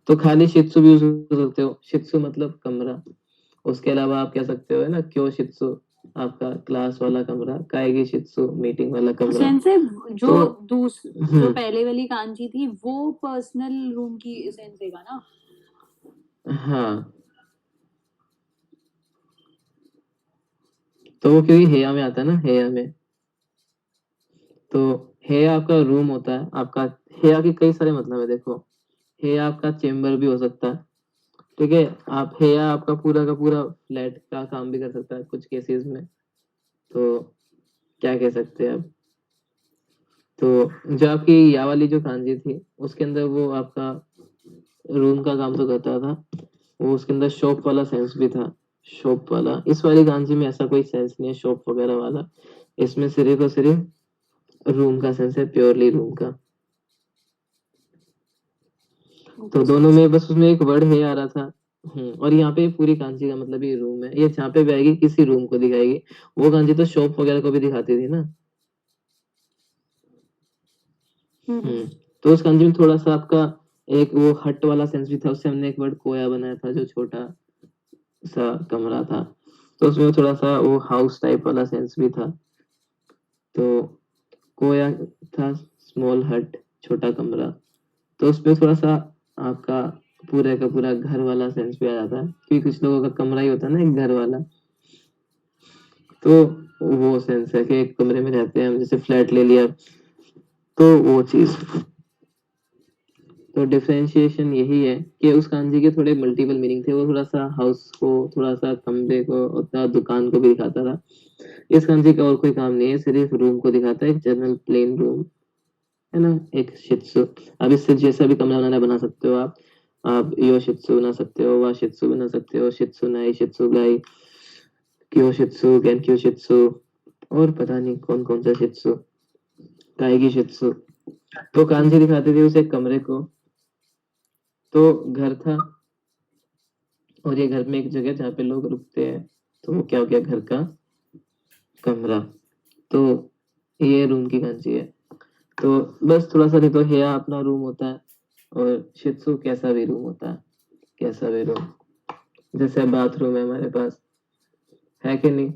तो खाली शित्सु भी यूज कर सकते हो, शित्सु मतलब कमरा। उसके अलावा आप कह सकते हो, है ना, क्यों शित्सु आपका क्लास वाला कमरा, काएगी शित्सु मीटिंग वाला कमरा। सेंस है जो तो जो पहले वाली कांजी थी वो पर्सनल रूम की सेंस देगा ना। हाँ, तो वो क्योंकि हेया में आता है ना, हेया में, तो हेया आपका रूम होता है आपका। हेया के कई सारे मतलब है, देखो, हेया आपका चेम्बर भी हो सकता है, ठीक है। आप हेया आपका पूरा का पूरा फ्लैट का काम भी कर सकता है कुछ केसेस में। तो क्या कह सकते हैं अब, तो जो आपकी या वाली जो कांजी थी उसके अंदर वो आपका रूम का काम तो करता था, वो उसके अंदर शॉप वाला सेंस भी था, शॉप वाला। इस वाली कांजी में ऐसा कोई सेंस नहीं है शॉप वगैरह वाला, इसमें सिर्फ और सिर्फ रूम का सेंस है, प्योरली रूम का। तो दोनों में बस उसमें एक वर्ड है आ रहा था। और यहाँ पे पूरी कांची का मतलब ये रूम है, ये जहाँ पे भी आएगी किसी रूम को दिखाएगी। वो कांची तो शॉप वगैरह को भी दिखाती थी ना। तो उस कांची में थोड़ा सा आपका एक वो हट वाला सेंस भी था, उससे हमने एक वर्ड कोया बनाया था, जो छोटा सा कमरा था, तो उसमें थोड़ा सा वो हाउस टाइप वाला सेंस भी था। तो कोया था स्मॉल हट, छोटा कमरा, तो उसमें थोड़ा सा आपका पूरे का पूरा घर वाला सेंस भी आ जाता है, क्योंकि कुछ लोगों का कमरा ही होता है ना एक घर वाला। तो वो सेंस है कि एक कमरे में रहते हैं हम, जैसे फ्लैट ले लिया, तो वो चीज। तो डिफरेंशिएशन यही है कि उस कांजी के थोड़े मल्टीपल मीनिंग थे, वो थोड़ा सा हाउस को, थोड़ा सा कमरे को, उतना दुकान को भी दिखाता था। इस कांजी का और कोई काम नहीं है, सिर्फ रूम को दिखाता है, एक जनरल प्लेन रूम, है ना, एक शित्सु। अब इससे जैसा भी कमरा बनाना बना सकते हो आप यो शित्सु बना सकते हो, वा शित्सु बना सकते हो, शित्सु नाई, शित्सु गाई, क्यो शित्सु, गेनक्यो शित्सु, और पता नहीं कौन कौन सा शित्सु, काएगी शित्सु। तो कांजी दिखाते थे उसे कमरे को, तो घर था, और ये घर में एक जगह जहाँ पे लोग रुकते हैं, तो वो क्या हो गया, घर का कमरा। तो ये रूम की कांजी है। तो बस थोड़ा सा, नहीं तो हेया अपना रूम होता है, और शित्सु कैसा भी रूम होता है, कैसा भी रूम, जैसे बाथरूम है हमारे पास, है कि नहीं,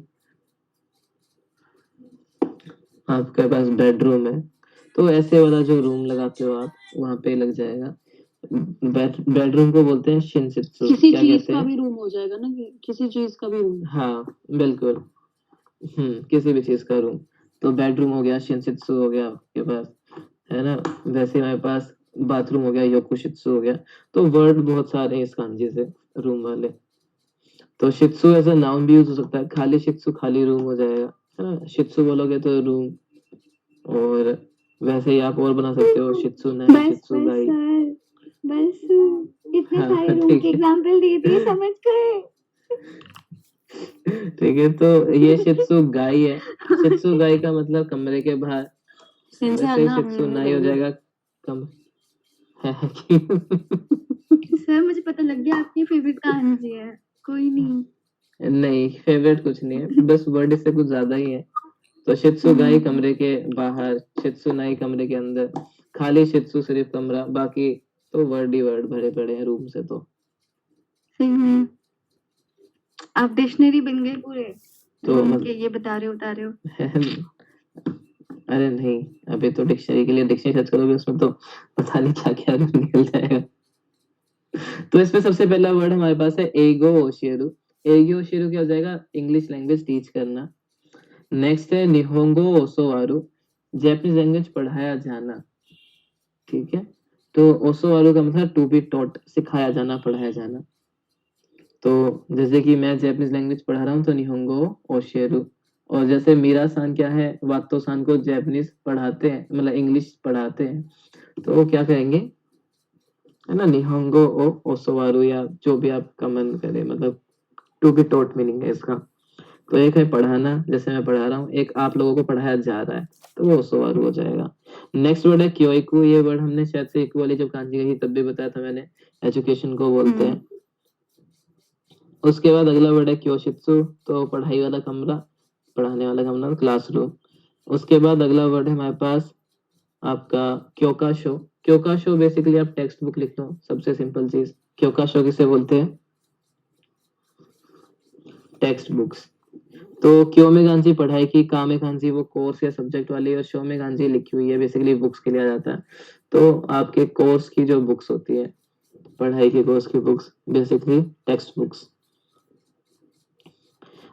आपके पास बेडरूम है, तो ऐसे वाला जो रूम लगाते हो आप, वहां पे लग जाएगा। बेडरूम को बोलते हैं शिनशित्सु, किसी क्या चीज कहते का हैं, भी रूम हो जाएगा ना, कि किसी चीज का भी रूम। हाँ बिल्कुल, किसी भी चीज का रूम। तो बेडरूम हो गया, शिनशित्सु हो गया आपके पास, है ना। वैसे हमारे पास बाथरूम हो गया, योकुशित्सु हो गया। तो वर्ड बहुत सारे हैं इस कांजी से, रूम वाले। तो शित्सु एज अ नाउन भी यूज हो सकता है, खाली शित्सु खाली रूम हो जाएगा, है ना, शित्सु बोलोगे तो रूम। और वैसे ही आप और बना सकते हो, शित्सु नाई, बस शित्सु बस गाई। सर, बस इतने हाँ सारे रूम ठीक के है, एग्जांपल दे दिए, समझ गए। ठीक है। तो ये शित्सु गाई है, शित्सु गाई का मतलब कमरे के बाहर। सेंस है वैसे ना, शित्सु नाई हो जाएगा कम सर मुझे पता लग गया आपकी फेवरेट कांजी है, कोई नहीं। नहीं, फेवरेट कुछ नहीं है, बस वर्ड इससे कुछ ज्यादा ही है। तो शित्सु गाई कमरे के बाहर, शित्सु नाई कमरे के अंदर, खाली शित्सु सिर्फ कमरा, बाकी तो वर्ड ही वर्ड भरे पड़े हैं रूम से। तो सही में आप डिक्शनरी बन गए पूरे, तो के ये बता रहे हो। अरे नहीं, अभी तो डिक्शनरी के लिए डिक्शनरी सर्च करोगे, उसमें तो पता नहीं क्या क्या निकल जाएगा। तो इसमें सबसे पहला वर्ड हमारे पास है एगो ओशियरु। एगो ओशियरु क्या हो जाएगा, इंग्लिश लैंग्वेज टीच करना। नेक्स्ट है निहोंगो ओसोवारू, जैपनीज लैंग्वेज पढ़ाया जाना, ठीक है। तो ओसोवारू का मतलब टू बी टॉट, सिखाया जाना, पढ़ाया जाना। तो जैसे कि मैं जैपनीज लैंग्वेज पढ़ा रहा हूँ तो निहोंगो ओशेरू, और जैसे मीरा सान क्या है, वातो सान को जैपनीज पढ़ाते हैं, मतलब इंग्लिश पढ़ाते हैं, तो वो क्या कहेंगे, है ना, निहोंगो ओ ओसोवारू, या जो भी आपका मन करे, मतलब टू बी टॉट मीनिंग है इसका। तो एक है पढ़ाना, जैसे मैं पढ़ा रहा हूँ, एक आप लोगों को पढ़ाया जा रहा है, तो वो ओसोवारू हो जाएगा। नेक्स्ट वर्ड है क्योइकू, ये वर्ड हमने शायद से इक्वू वाली जब कांजी गई तब भी बताया था मैंने, एजुकेशन को बोलते हैं। उसके बाद अगला वर्ड है क्योशित्सु, तो पढ़ाई वाला कमरा, पढ़ाने वाला कमरा, क्लासरूम। उसके बाद अगला वर्ड है हमारे पास आपका क्योकाशो। क्योकाशो बेसिकली आप टेक्स्ट बुक लिख लो, सबसे सिंपल चीज। क्योकाशो किसे बोलते हैं, टेक्स्ट बुक्स। तो क्यों में गांजी पढ़ाई की, का में गांजी वो कोर्स या सब्जेक्ट वाली, और शो में गांजी लिखी हुई है, बेसिकली बुक्स के लिए आ जाता है। तो आपके कोर्स की जो बुक्स होती है, पढ़ाई के कोर्स की बुक्स, बेसिकली टेक्स्ट बुक्स।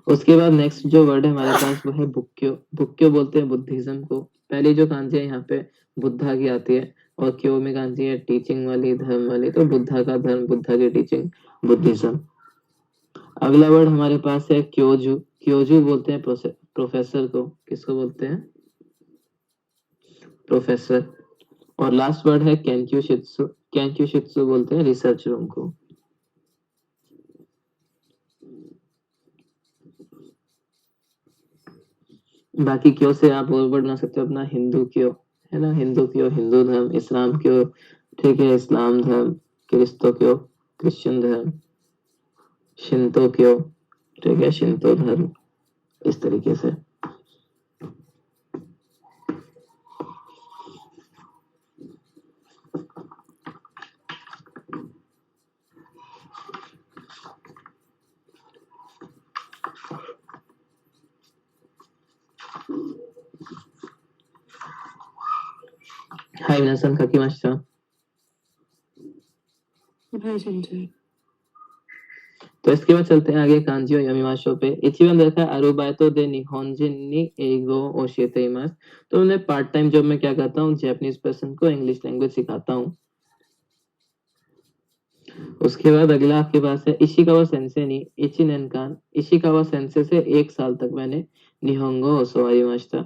उसके बाद नेक्स्ट जो वर्ड है हमारे पास वो है बुक्क्यो। बुक्क्यो बोलते हैं बुद्धिज्म को। पहली जो कांजी है यहाँ पे बुद्धा की आती है, और क्यो में कांजी है टीचिंग वाली, धर्म वाली, तो बुद्धा का धर्म, बुद्धा की टीचिंग, बुद्धिज्म। अगला वर्ड हमारे पास है क्योजू। क्योजू बोलते हैं प्रोफेसर को, किसको बोलते हैं, प्रोफेसर। और लास्ट वर्ड है केंक्यूशित्सु। केंक्यूशित्सु बोलते हैं रिसर्च रूम को। बाकी क्यों से आप और वर्ड बना सकते हो अपना, हिंदू क्यों, है ना, हिंदू क्यों, हिंदू धर्म, इस्लाम क्यों, ठीक है, इस्लाम धर्म, क्रिस्तो क्यों, क्रिश्चियन धर्म, शिंतो क्यों, ठीक है, शिंतो धर्म, इस तरीके से। हाय विनासन खाकीमाशिता। हाय संजय। तो इसके बाद चलते हैं आगे कांजी और यमीमाशो पे। इचिवन रखा है अरुबाइतो दे निहोंजिन नि एगो ओशिएतेइमास। तो मैं पार्ट टाइम जॉब में क्या करता हूँ, जापानीज पर्सन को इंग्लिश लैंग्वेज सिखाता हूँ। उसके बाद अगला आपके पास है इशिकावा सेंसे नि इचिनेनकान। इशिकावा सेंसे से 1 साल तक मैंने निहोंगो ओसोआरिमाशिता,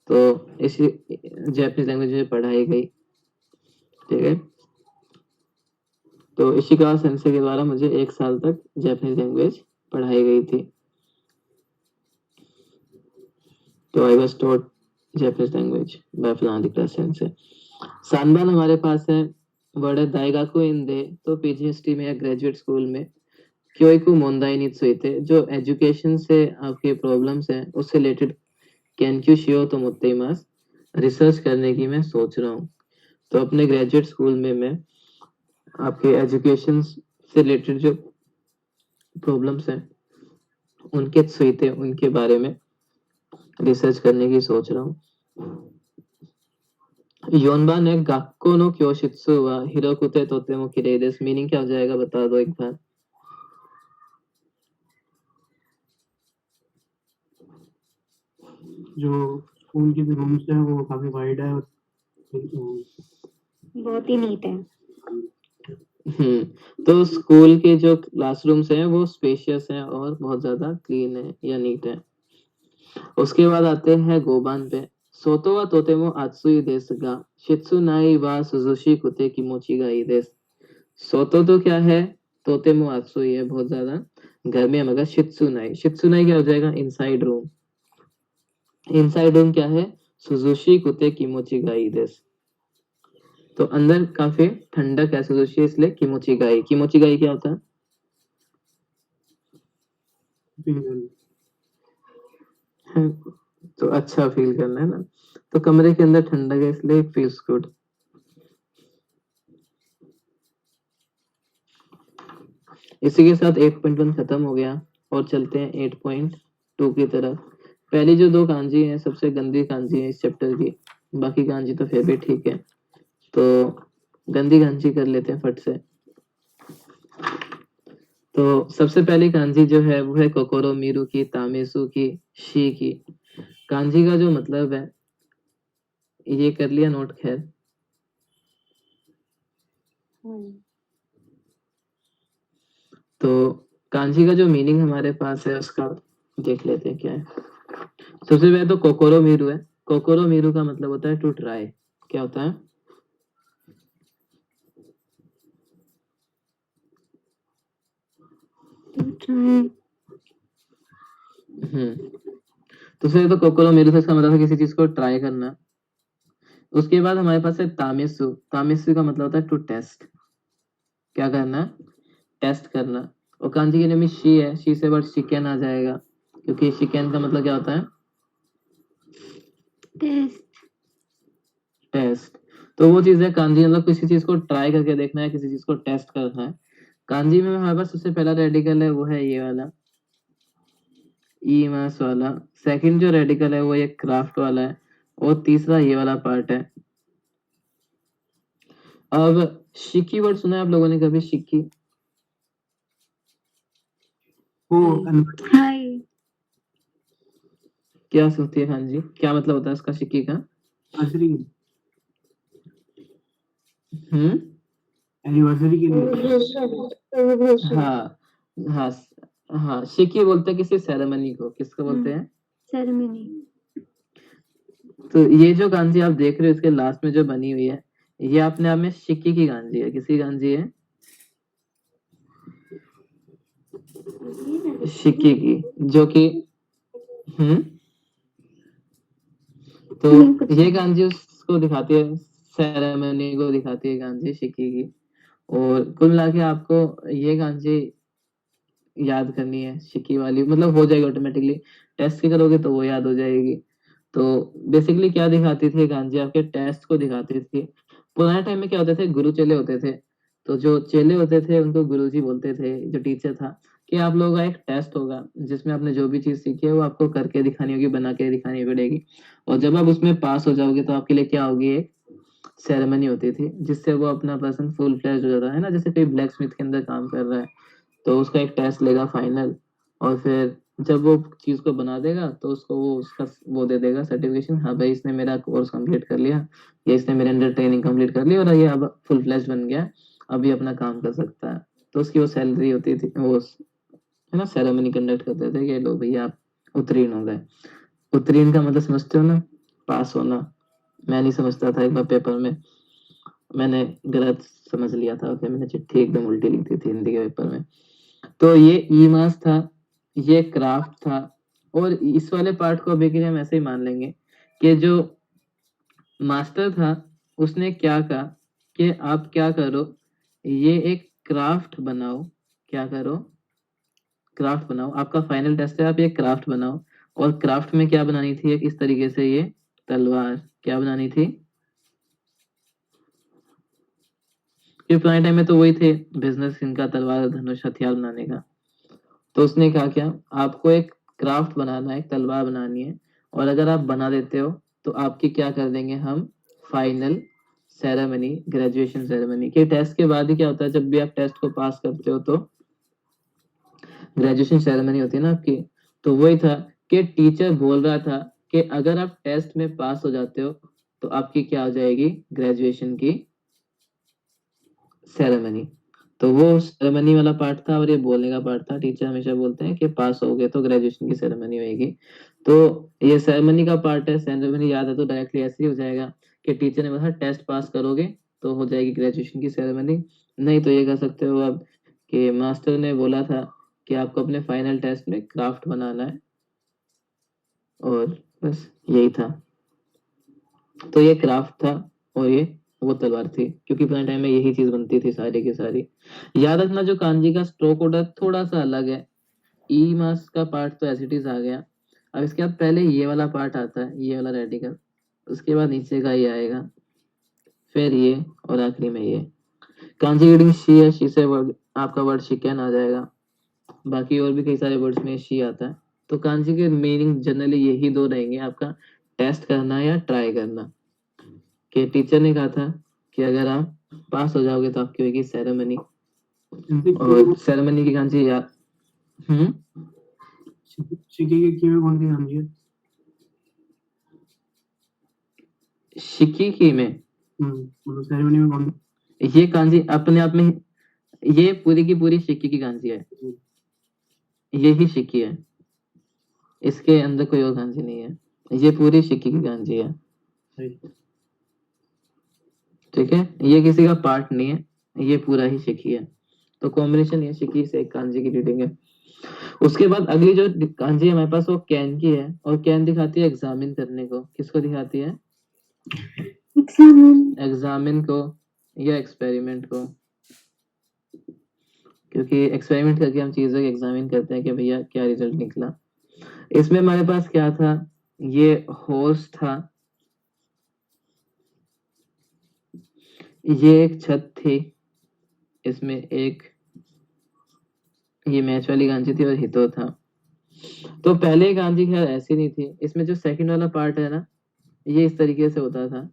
तो इसी जापानीज लैंग्वेज में पढ़ाई गई, ठीक है। तो इशिकावा सेंसे के द्वारा मुझे 1 साल तक जापानीज लैंग्वेज पढ़ाई गई थी। तो I was taught Japanese language by फ्लांडिक्रा सेंसे। सानबान हमारे पास है वर्ड है दाइगाकु इन दे, तो पीजीएसटी में या ग्रेजुएट स्कूल में क्योइकु मोंदाई नि त्सुइते, जो एजुकेशन से आपके प्रॉब्लम्स हैं उससे रिलेटेड केनक्यू शियो तो मोत्तेइमास, रिसर्च करने की मैं सोच रहा हूँ। तो अपने ग्रेजुएट स्कूल में मैं आपके एजुकेशन से रिलेटेड जो प्रॉब्लम्स हैं उनके त्सुइते, उनके बारे में रिसर्च करने की सोच रहा हूँ। योनबा ने गाक्को नो क्योशित्सु वा हिरोकुते तोतेमो किरेई देसु, मीनिंग क्या हो जाएगा बता दो एक बार। जो स्कूल के जो रूम्स है वो काफी वाइड है और बहुत ही नीट है। तो स्कूल के जो क्लासरूम्स हैं वो स्पेशियस हैं और बहुत ज्यादा क्लीन है या नीट है। उसके बाद आते हैं गोबान पे। सोतो वा तोतेमो आत्सुई देसु गा शित्सुनाई वा सुजुशी कुते किमोची गा इ देसु। सोतो तो क्या है, तोतेमो आत्सुई है, बहुत ज्यादा गर्मी है, मगर शित्सुनाई, शित्सुनाई क्या हो जाएगा, इनसाइड रूम। इनसाइड रूम क्या है, सुजुशी कुते किमोची गा इ देसु, तो अंदर काफी ठंडक है, सुजुशी इसलिए किमोची गाई। किमोची गाई क्या होता है, तो अच्छा फील करना है ना, तो कमरे के अंदर ठंडक है इसलिए फील्स गुड। इसी के साथ 8.1 खत्म हो गया और चलते हैं 8.2 की तरफ। पहली जो 2 कांजी हैं सबसे गंदी कांजी है इस चैप्टर की, बाकी कांजी तो फिर भी ठीक है। तो गंदी कांजी कर लेते हैं फट से। तो सबसे पहली कांजी जो है वो है कोकोरो मीरू की, तामेसु की, शी की। कांजी का जो मतलब है ये कर लिया नोट। खैर तो कांजी का जो मीनिंग हमारे पास है उसका देख लेते हैं क्या है। सबसे पहले तो कोकोरो मीरू है। कोकोरो मीरू का मतलब होता है टू ट्राई। क्या होता है? तो सबसे पहले तो कोकोरो मीरू से इसका मतलब है किसी चीज को ट्राई करना। उसके बाद हमारे पास है तामेसु। तामेसु का मतलब होता है टू टेस्ट। क्या करना? टेस्ट करना। और कांजी के नेम में शी है, शी से वर्ड शिकेन आ जाएगा, क्योंकि शिकेन का मतलब क्या होता है? टेस्ट। टेस्ट। तो वो चीज है कांजी, मतलब किसी चीज को ट्राई करके देखना है, किसी चीज को टेस्ट करना है। कांजी में हमारे पास सबसे पहला रेडिकल है वो है ये वाला ई मास वाला। सेकंड जो रेडिकल है वो ये क्राफ्ट वाला है। और तीसरा ये वाला पार्ट है। अब शिकी वर्ड सुना है आप लोगों ने कभी? शिकी वो हाय। क्या सोचती है खान जी, क्या मतलब होता है इसका शिकी का? एनिवर्सरी हम्म एनिवर्सरी के लिए हाँ हाँ हाँ, शिकी बोलते हैं किसी सेरेमनी को। किसको बोलते हैं? सेरेमनी। तो ये जो गांजी आप देख रहे हो इसके लास्ट में जो बनी हुई है, ये अपने आप में शिकी की गांजी है। किसकी गांजी है? शिकी की, जो कि तो नहीं कुछ ये नहीं। गांजी उसको दिखाती है, सेरेमनी को दिखाती है गांजी शिकी की। और कुल मिला के आपको ये गांजी याद करनी है शिकी वाली, मतलब हो जाएगी ऑटोमेटिकली। टेस्ट की करोगे तो वो याद हो जाएगी। तो बेसिकली क्या दिखाती थी गांजी? आपके टेस्ट को दिखाती थी। पुराने टाइम में क्या होते थे, गुरु चेले होते थे। तो जो चेले होते थे उनको गुरुजी बोलते थे, जो टीचर था, कि आप लोगों का एक टेस्ट होगा जिसमें आपने जो भी चीज सीखी है वो आपको करके दिखानी होगी, बना के दिखानी पड़ेगी। और जब आप उसमें पास हो जाओगे तो आपके लिए क्या होगी, एक सेरेमनी होती थी जिससे वो अपना पर्सन फुल फ्लैश हो जाता है ना। जैसे कोई ब्लैक स्मिथ के अंदर काम कर रहा है तो उसका एक टेस्ट लेगा फाइनल। और फिर जब वो चीज को बना देगा तो उसको वो उसका वो दे देगा सर्टिफिकेशन, हाँ भाई इसने मेरा कोर्स कंप्लीट कर लिया, ये इसने मेरे अंडर ट्रेनिंग कंप्लीट कर ली और ये अब फुल फ्लैश बन गया, अभी अपना काम कर सकता है। तो उसकी वो सैलरी होती थी, वो है ना, सेरेमनी कंडक्ट करते थे कि लो भैया आप उत्तीर्ण हो गए। उत्तीर्ण का मतलब समझते हो ना? पास होना। मैं नहीं समझता था, एक बार पेपर में मैंने गलत समझ लिया था, फिर मैंने चिट्ठी एकदम उल्टी लिखी थी हिंदी के पेपर में। तो ये ई मास था, ये क्राफ्ट था। और इस वाले पार्ट को अभी के लिए हम ऐसे ही मान लेंगे कि जो मास्टर था उसने क्या कहा कि आप क्या करो, ये एक क्राफ्ट बनाओ। क्या करो? क्राफ्ट बनाओ। आपका फाइनल टेस्ट है, आप ये क्राफ्ट बनाओ। और क्राफ्ट में क्या बनानी थी, एक इस तरीके से ये तलवार क्या बनानी थी, कि पुराने टाइम में तो वही थे बिजनेस इनका, तलवार धनुष हथियार बनाने का। तो उसने कहा क्या, आपको एक क्राफ्ट बनाना है, एक तलवार बनानी है। और अगर आप बना देते हो तो आपकी क्या कर देंगे हम, फाइनल सेरेमनी, ग्रेजुएशन सेरेमनी के टेस्ट के बाद ही क्या होता है, जब भी आप टेस्ट को पास करते हो तो ग्रेजुएशन सेरेमनी होती है ना आपकी। तो वही था कि टीचर बोल रहा था कि अगर आप टेस्ट में पास हो जाते हो तो आपकी क्या हो जाएगी, ग्रेजुएशन की सेरेमनी। तो वो सेरेमनी वाला पार्ट था और ये बोलने का पार्ट था। टीचर हमेशा बोलते हैं कि पास हो गए तो ग्रेजुएशन की सेरेमनी होगी। तो ये सेरेमनी का पार्ट है। सेरेमनी याद है तो डायरेक्टली ऐसे ही हो जाएगा कि टीचर ने बोला टेस्ट पास करोगे तो हो जाएगी ग्रेजुएशन की सेरेमनी। नहीं तो ये कह सकते हो अब कि मास्टर ने बोला था कि आपको अपने फाइनल टेस्ट में क्राफ्ट बनाना है, और बस यही था। तो ये क्राफ्ट था और ये वो तलवार थी, क्योंकि पुराने टाइम में यही चीज बनती थी सारी की सारी। याद रखना जो कांजी का स्ट्रोक ऑर्डर थोड़ा सा अलग है। ई मास का पार्ट तो एज इट इज आ गया। अब इसके बाद पहले ये वाला पार्ट आता है, ये वाला रेडिकल, उसके बाद नीचे का ये आएगा, फिर ये, और आखिरी में ये। कांजी रीडिंग शी है, शी से वर्ड आपका वर्ड शिकन आ जाएगा। बाकी और भी कई सारे वर्ड्स में शी आता है। तो कांजी के मीनिंग जनरली यही दो रहेंगे आपका, टेस्ट करना या ट्राई करना। कि टीचर ने कहा था कि अगर आप पास हो जाओगे तो आपकी होगी सेरेमनी। और सेरेमनी की कांजी याद शिकी के की में कौन सी गांजी है? शिकिकी में मतलब सेरेमनी में कौन ये कांजी अपने आप में ये पूरी की पूरी शिकी की कांजी है, ये ही शिकी है, इसके अंदर कोई और कांजी नहीं है, ये पूरी शिकी की कांजी है। सही। ठीक है, ये किसी का पार्ट नहीं है, ये पूरा ही शिकी है। तो कॉम्बिनेशन ये शिकी से एक कांजी की रीडिंग है। उसके बाद अगली जो कांजी है हमारे पास वो कैन की है, और कैन दिखाती है एग्जामिन करने को। किसको दिखाती है? एग्जामिन एग्जामिन को या एक्सपेरिमेंट को, क्योंकि एक्सपेरिमेंट करके हम चीजों को एग्जामिन करते हैं कि भैया क्या रिजल्ट निकला। इसमें हमारे पास क्या था? ये हॉर्स था, ये एक छत थी, इसमें एक ये मैच वाली गांजी थी और हितो था। तो पहले गांजी खैर ऐसी नहीं थी, इसमें जो सेकंड वाला पार्ट है ना, ये इस तरीके से होता था।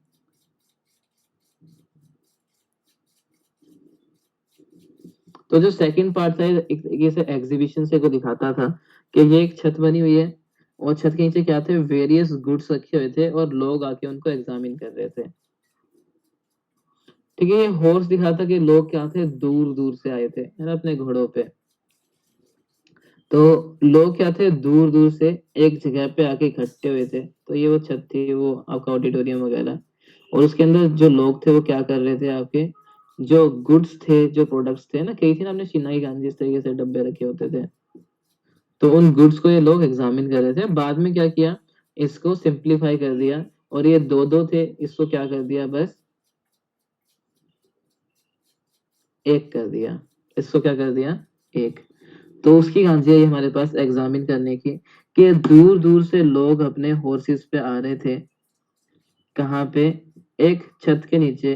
तो जो सेकंड पार्ट था एक तरीके से एग्जीबिशन से को दिखाता था कि ये एक छत बनी हुई है और छत के नीचे क्या थे? वेरियस गुड्स रखे हुए थे और लोग आके उनको एग्जामिन कर रहे थे। ठीक है, ये हॉर्स दिखाता कि लोग क्या थे? दूर दूर से आए थे, है ना, अपने घोड़ों पे। तो लोग क्या थे? दूर दूर से एक जगह पे आके इकट्ठे हुए थे। तो ये वो छत थी, वो आपका ऑडिटोरियम वगैरह, और उसके अंदर जो लोग थे वो क्या कर रहे थे? आपके जो गुड्स थे, जो प्रोडक्ट्स थे ना, कही थी ना आपने शिनाई गांजी इस तरीके से डब्बे रखे होते थे, तो उन गुड्स को ये लोग एग्जामिन कर रहे थे। बाद में क्या किया? इसको सिंप्लीफाई कर दिया, और ये दो दो थे, इसको क्या कर दिया? बस एक कर दिया। इसको क्या कर दिया? एक। तो उसकी गांजी है ये हमारे पास एग्जामिन करने की, कि दूर दूर से लोग अपने हॉर्सेस पे आ रहे थे। कहाँ पे? एक छत के नीचे,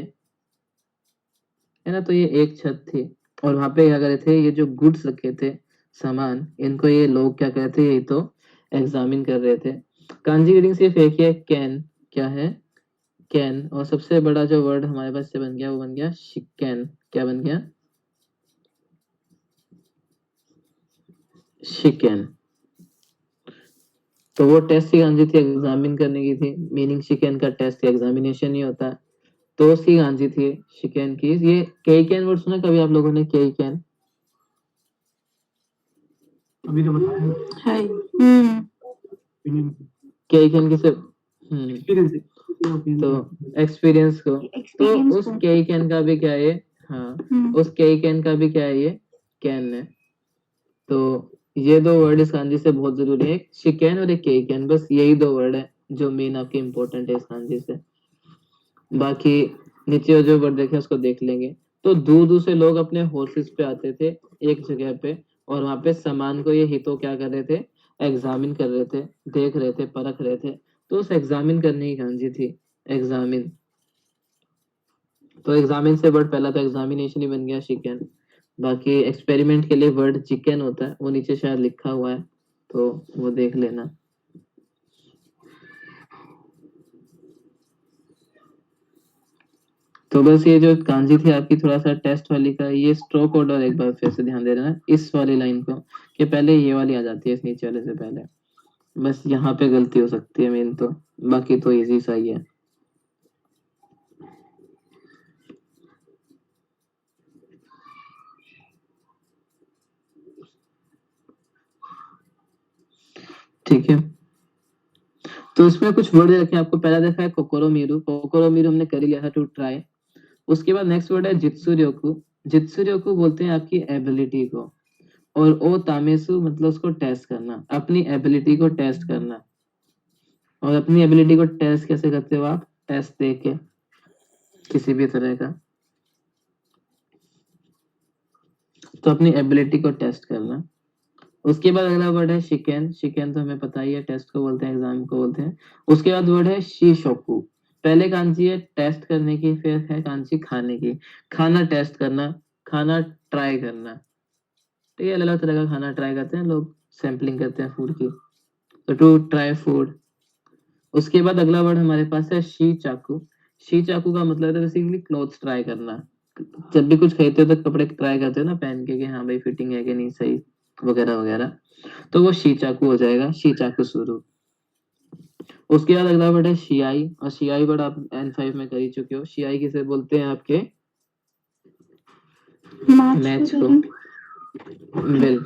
है ना। तो ये एक छत थी, और वहां पे क्या कर रहे थे? ये जो गुड्स रखे थे, सामान, इनको ये लोग क्या कर रहे थे? ये तो एग्जामिन कर रहे थे। कांजी रीडिंग सिर्फ एक ही है, कैन। क्या है? कैन। और सबसे बड़ा जो वर्ड हमारे पास से बन गया वो बन गया शिकैन। क्या बन गया? शिकैन। तो वो टेस्ट की गांजी थी, एग्जामिन करने की थी। मीनिंग शिकैन का टेस्ट एग्जामिनेशन ही होता है, तो उसकी गांजी थी शिकैन की। ये केई कैन वर्ड सुना कभी आप लोगों ने? केई कैन अभी तो बताया है। opinion केई कैन किसे? experience है। तो एक्सपीरियंस को। तो एक्सपीरियंस उस केई कैन का भी क्या है ये? हाँ, उस केई कैन का भी क्या है? ये कैन है। तो ये दो वर्ड इस कांजी से बहुत जरूरी है, एक शिकैन और एक केई कैन। बस यही दो वर्ड है जो मेन आपके इम्पोर्टेंट है इस कांजी से। बाकी नीचे जो वर्ड देखे उसको देख लेंगे। तो दूर दूर से लोग अपने हॉर्सेस पे आते थे एक जगह पे, और वहां पे सामान को ये हितो क्या कर रहे थे? एग्जामिन कर रहे थे, देख रहे थे, परख रहे थे। तो उस एग्जामिन करने की गांजी थी, एग्जामिन। तो एग्जामिन से वर्ड पहला तो एग्जामिनेशन ही बन गया, शिकन। बाकी एक्सपेरिमेंट के लिए वर्ड चिकन होता है, वो नीचे शायद लिखा हुआ है, तो वो देख लेना। तो बस ये जो कांजी थी आपकी थोड़ा सा टेस्ट वाली का, ये स्ट्रोक ऑर्डर एक बार फिर से ध्यान दे देना इस वाली लाइन को, कि पहले ये वाली आ जाती है इस नीचे वाले से पहले। बस यहाँ पे गलती हो सकती है मेन, तो बाकी तो इजी सा ही है। ठीक है, तो इसमें कुछ वर्ड रखे आपको। पहला देखा है कोकोरोमीरू। कोकोरोमीरू हमने कर ही लिया था, टू ट्राई। उसके बाद नेक्स्ट वर्ड है जित्सुर्योकु। जित्सुर्योकु बोलते हैं आपकी एबिलिटी को, और ओ तामेसु मतलब उसको टेस्ट करना, अपनी एबिलिटी को टेस्ट करना। और अपनी एबिलिटी को टेस्ट कैसे करते हो आप? टेस्ट दे के, किसी भी तरह का। तो अपनी एबिलिटी को टेस्ट करना। उसके बाद अगला वर्ड है शिकेन। शिकेन तो हमें पता ही है, टेस्ट को बोलते हैं, एग्जाम को बोलते हैं। उसके बाद वर्ड है शीशोकु। पहले कांची है टेस्ट करने की, फिर है कांची खाने की। खाना टेस्ट करना, खाना ट्राई करना। ठीक है, अलग अलग तरह का खाना ट्राई करते हैं लोग, सैम्पलिंग करते हैं फूड की। तो टू ट्राई फूड। उसके बाद अगला वर्ड हमारे पास है शी चाकू। शी चाकू का मतलब है बेसिकली क्लोथ्स ट्राई करना। जब भी कुछ खरीदते हो तो कपड़े ट्राई करते हो ना पहन के, कि हाँ भाई फिटिंग है कि नहीं सही, वगैरह वगैरह। तो वो शी चाकू हो जाएगा, शी चाकू शुरू। उसके बाद अगला वर्ड है शियाई, और शियाई वर्ड आप N5 में कर ही चुके हो। शियाई किसे बोलते हैं आपके मैच को, बिल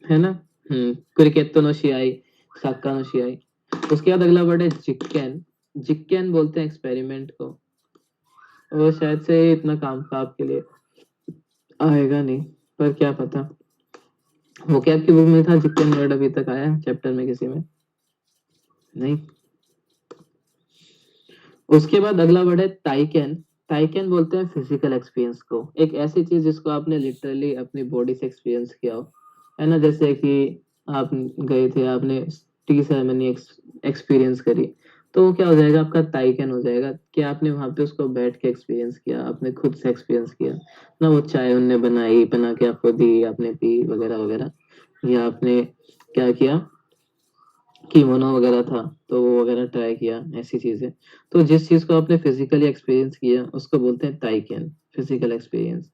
है ना। क्रिकेट नो शियाई, साक्का नो शियाई। उसके बाद अगला वर्ड है जिक्केन, जिक्केन बोलते हैं एक्सपेरिमेंट को, वो शायद से इतना काम का आपके लिए आएगा नहीं, पर क्या पता। वो क्या आपकी बुक में था जिक्केन वर्ड, अभी तक आया चैप्टर में किसी में नहीं। उसके बाद अगला वर्ड है ताइकेन, ताइकेन बोलते हैं फिजिकल एक्सपीरियंस को, एक ऐसी चीज जिसको आपने लिटरली अपनी बॉडी से एक्सपीरियंस किया हो, है ना। जैसे कि आप गए थे, आपने टी सेरेमनी एक्सपीरियंस करी, तो वो क्या हो जाएगा आपका ताइकेन हो जाएगा, कि आपने वहां पे उसको बैठ के एक्सपीरियंस किया, आपने खुद से एक्सपीरियंस किया ना। वो चाय उनने बनाई, बना के आपको दी, आपने पी वगैरह वगैरह, या आपने क्या किया, कीमोनो वगैरह था तो वो वगैरह ट्राई किया, ऐसी चीजें। तो जिस चीज को आपने फिजिकली एक्सपीरियंस किया उसको बोलते हैं ताइकेन, फिजिकल एक्सपीरियंस।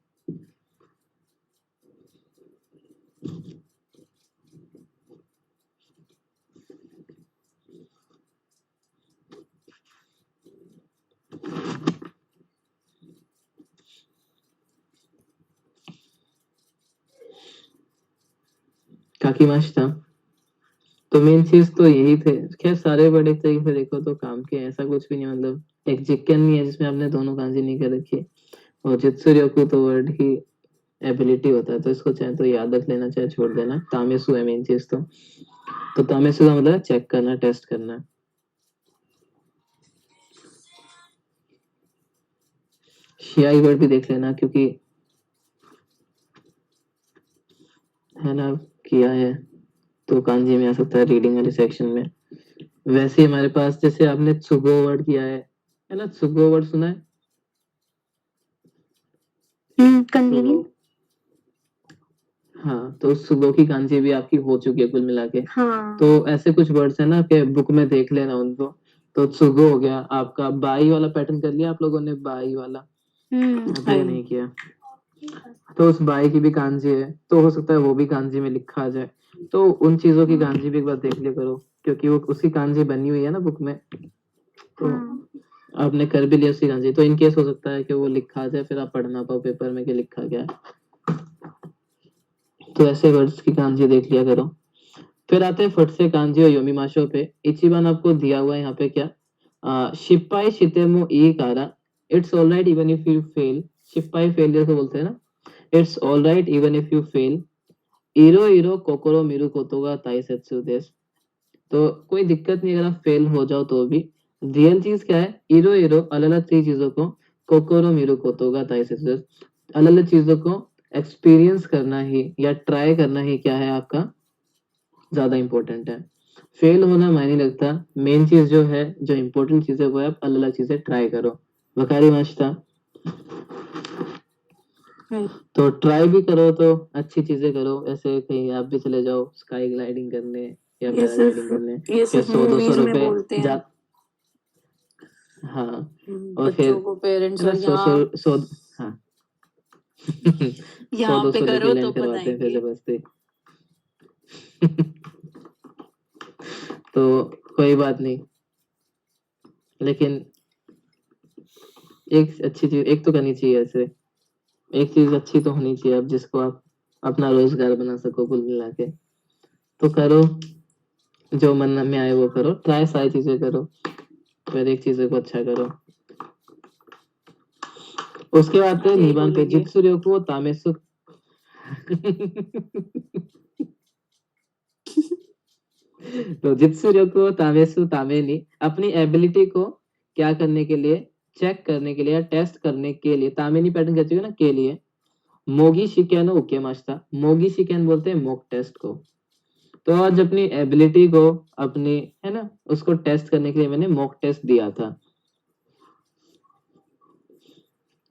काकी मास्टा, तो मेन चीज तो यही थे। खैर सारे बड़े तरीके से देखो तो काम के, ऐसा कुछ भी नहीं, मतलब एक जिक्कन नहीं है जिसमें आपने दोनों कांजी नहीं कर रखी, और जित्सुर्योकु तो वर्ड ही एबिलिटी होता है, तो इसको चाहे तो याद रख लेना, चाहे छोड़ देना। तामेसु है मेन चीज तो तामेसु का मतलब चेक करना, टेस्ट करना। शियाई वर्ड भी देख लेना, क्योंकि है ना किया है तो कांजी में आ सकता है रीडिंग वाले सेक्शन में। वैसे ही हमारे पास जैसे आपने त्सुगो वर्ड किया है ना, त्सुगो वर्ड सुना है? कन्वीनियंट। हाँ, तो सुगो की कांजी भी आपकी हो चुकी है कुल मिला के। हाँ। तो ऐसे कुछ वर्ड्स है ना कि बुक में देख लेना उनको। तो त्सुगो हो गया आपका। बाई वाला पैटर्न कर लिया आप लोगों ने, बाई वाला अभी नहीं किया, तो उस बाई की भी कांजी है, तो हो सकता है वो भी कांजी में लिखा आ जाए। तो उन चीजों की कांजी भी एक बार देख लिया करो, क्योंकि वो उसकी कांजी बनी हुई है ना बुक में, तो आपने कर भी लिया उसकी कांजी, तो इन केस हो सकता है कि वो लिखा आ जाए, फिर आप पढ़ ना पाओ पेपर में कि लिखा क्या है। तो ऐसे वर्ड्स की कांजी देख लिया करो। फिर आते हैं फट से कांजी और योमीमाशो पे। इचिबान आपको दिया हुआ है यहाँ पे क्या, शिप्पाई शितेमो ई कारा, it's all right even if you fail. शिप्पाई फेलियर को बोलते हैं ना, it's all right even if you fail. इरो इरो कोकोरो मिरु कोतोगा ताइसेत्सु देस, तो कोई दिक्कत नहीं अगर आप फेल हो जाओ तो भी। रियल चीज क्या है, इरो इरो अलग अलग 3 चीजों को, कोकोरो मिरु कोतोगा ताइसेत्सु देस, अलग अलग चीजों को एक्सपीरियंस करना ही या ट्राई करना ही क्या है आपका ज्यादा इंपॉर्टेंट है। फेल होना मायने लगता, मेन चीज जो है, जो इम्पोर्टेंट चीज है वो है आप अलग अलग चीजें ट्राई करो। वकारी मास्टा, तो ट्राई भी करो तो अच्छी चीजें करो, ऐसे कहीं आप भी चले जाओ स्काई ग्लाइडिंग करने या पैराग्लाइडिंग करने, ये फिर सिर्फ 100-200 मूवीज में रुपए बोलते हैं। जा, हाँ, और फिर बच्चों को पेरेंट्स है और ना 100 हाँ यहाँ पे 100-200 करो लेके तो लैंड करवाते हैं फिर बताएंगे। जबरदस्ती। तो कोई बात नहीं, लेकिन एक अच्छी चीज एक तो करनी चाहिए, ऐसे एक चीज अच्छी तो होनी चाहिए, अब जिसको आप अपना रोजगार बना सको कुल मिला के। तो करो, जो मन में आए वो करो, ट्राई सारी चीजें करो, पर एक चीज को अच्छा करो। उसके बाद यही निबान पे बोलेंगे। जित्सुर्योकु तामेसु तो जित्सुर्योकु तामेसु तामेनी, अपनी एबिलिटी को क्या करने के लिए, चेक करने के लिए या टेस्ट करने के लिए, तामेनी पैटर्न कह चुके ना, के लिए। मोगी शिकेनो उकेमास्ता, मोगी शिकेन बोलते हैं मॉक टेस्ट को। तो आज अपनी एबिलिटी को, अपनी है ना उसको टेस्ट करने के लिए मैंने मॉक टेस्ट दिया था।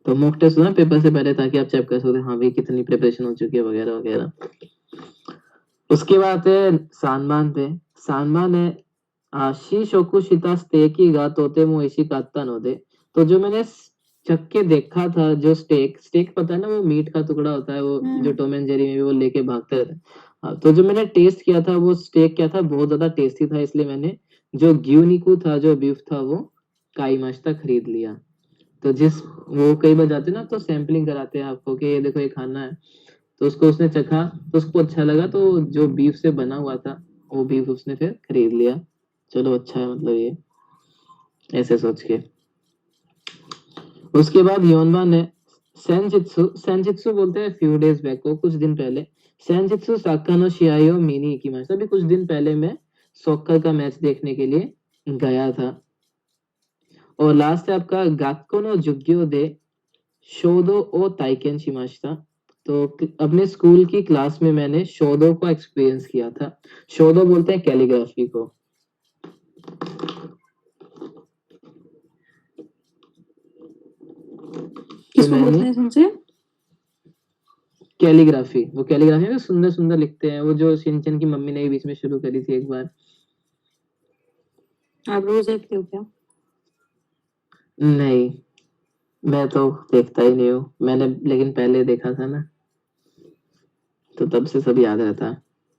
तो मॉक टेस्ट ना पेपर से पहले, ताकि आप चेक कर सकते हाँ भाई कितनी प्रिपरेशन हो चुकी है वगैरह वगैरह। उसके बाद है सानमान पे। सानमान है शीशोकु शिता स्टेकी गा तोते मोइशी कात्ता नोदे। तो जो मैंने चख के देखा था, जो स्टेक स्टेक पता है ना, वो मीट का टुकड़ा होता है, वो जो टॉम एंड जेरी में भी वो लेके भागते रहते हैं। हाँ, तो जो मैंने टेस्ट किया था वो स्टेक क्या था, बहुत ज्यादा टेस्टी था, इसलिए मैंने जो ग्यूनिकू था, जो बीफ था, वो काईमाश्ता खरीद लिया। तो वो कई बार जाते ना तो सैम्पलिंग कराते हैं आपको कि ये देखो ये खाना है, तो उसको उसने चखा तो उसको अच्छा लगा, तो जो बीफ से बना हुआ था वो बीफ उसने फिर खरीद लिया। चलो अच्छा है, मतलब ये ऐसे सोच के। उसके बाद योनवा ने सेंजित्सु बोलते हैं फ्यू डेज बैक को, कुछ दिन पहले, सेंजित्सु साकानो शियायो मिनी इकिमाशिता, अभी कुछ दिन पहले मैं सॉकर का मैच देखने के लिए गया था। और लास्ट है आपका गाक्को नो जुग्यो दे शोदो ओ ताइकेन शिमाशिता। तो अपने स्कूल की क्लास में मैंने शोदो को एक्सपीरियंस किया था। शोदो बोलते हैं कैलीग्राफी को। किसको मैंने बोलते हैं सेंसे? कैलीग्राफी, वो कैलीग्राफी में सुंदर सुंदर लिखते हैं, वो जो शिनचैन की मम्मी ने बीच में शुरू करी थी एक बार। आप रोज देखते हो क्या? नहीं, मैं तो देखता ही नहीं हूँ, मैंने लेकिन पहले देखा था ना, तो तब से सब याद रहता है।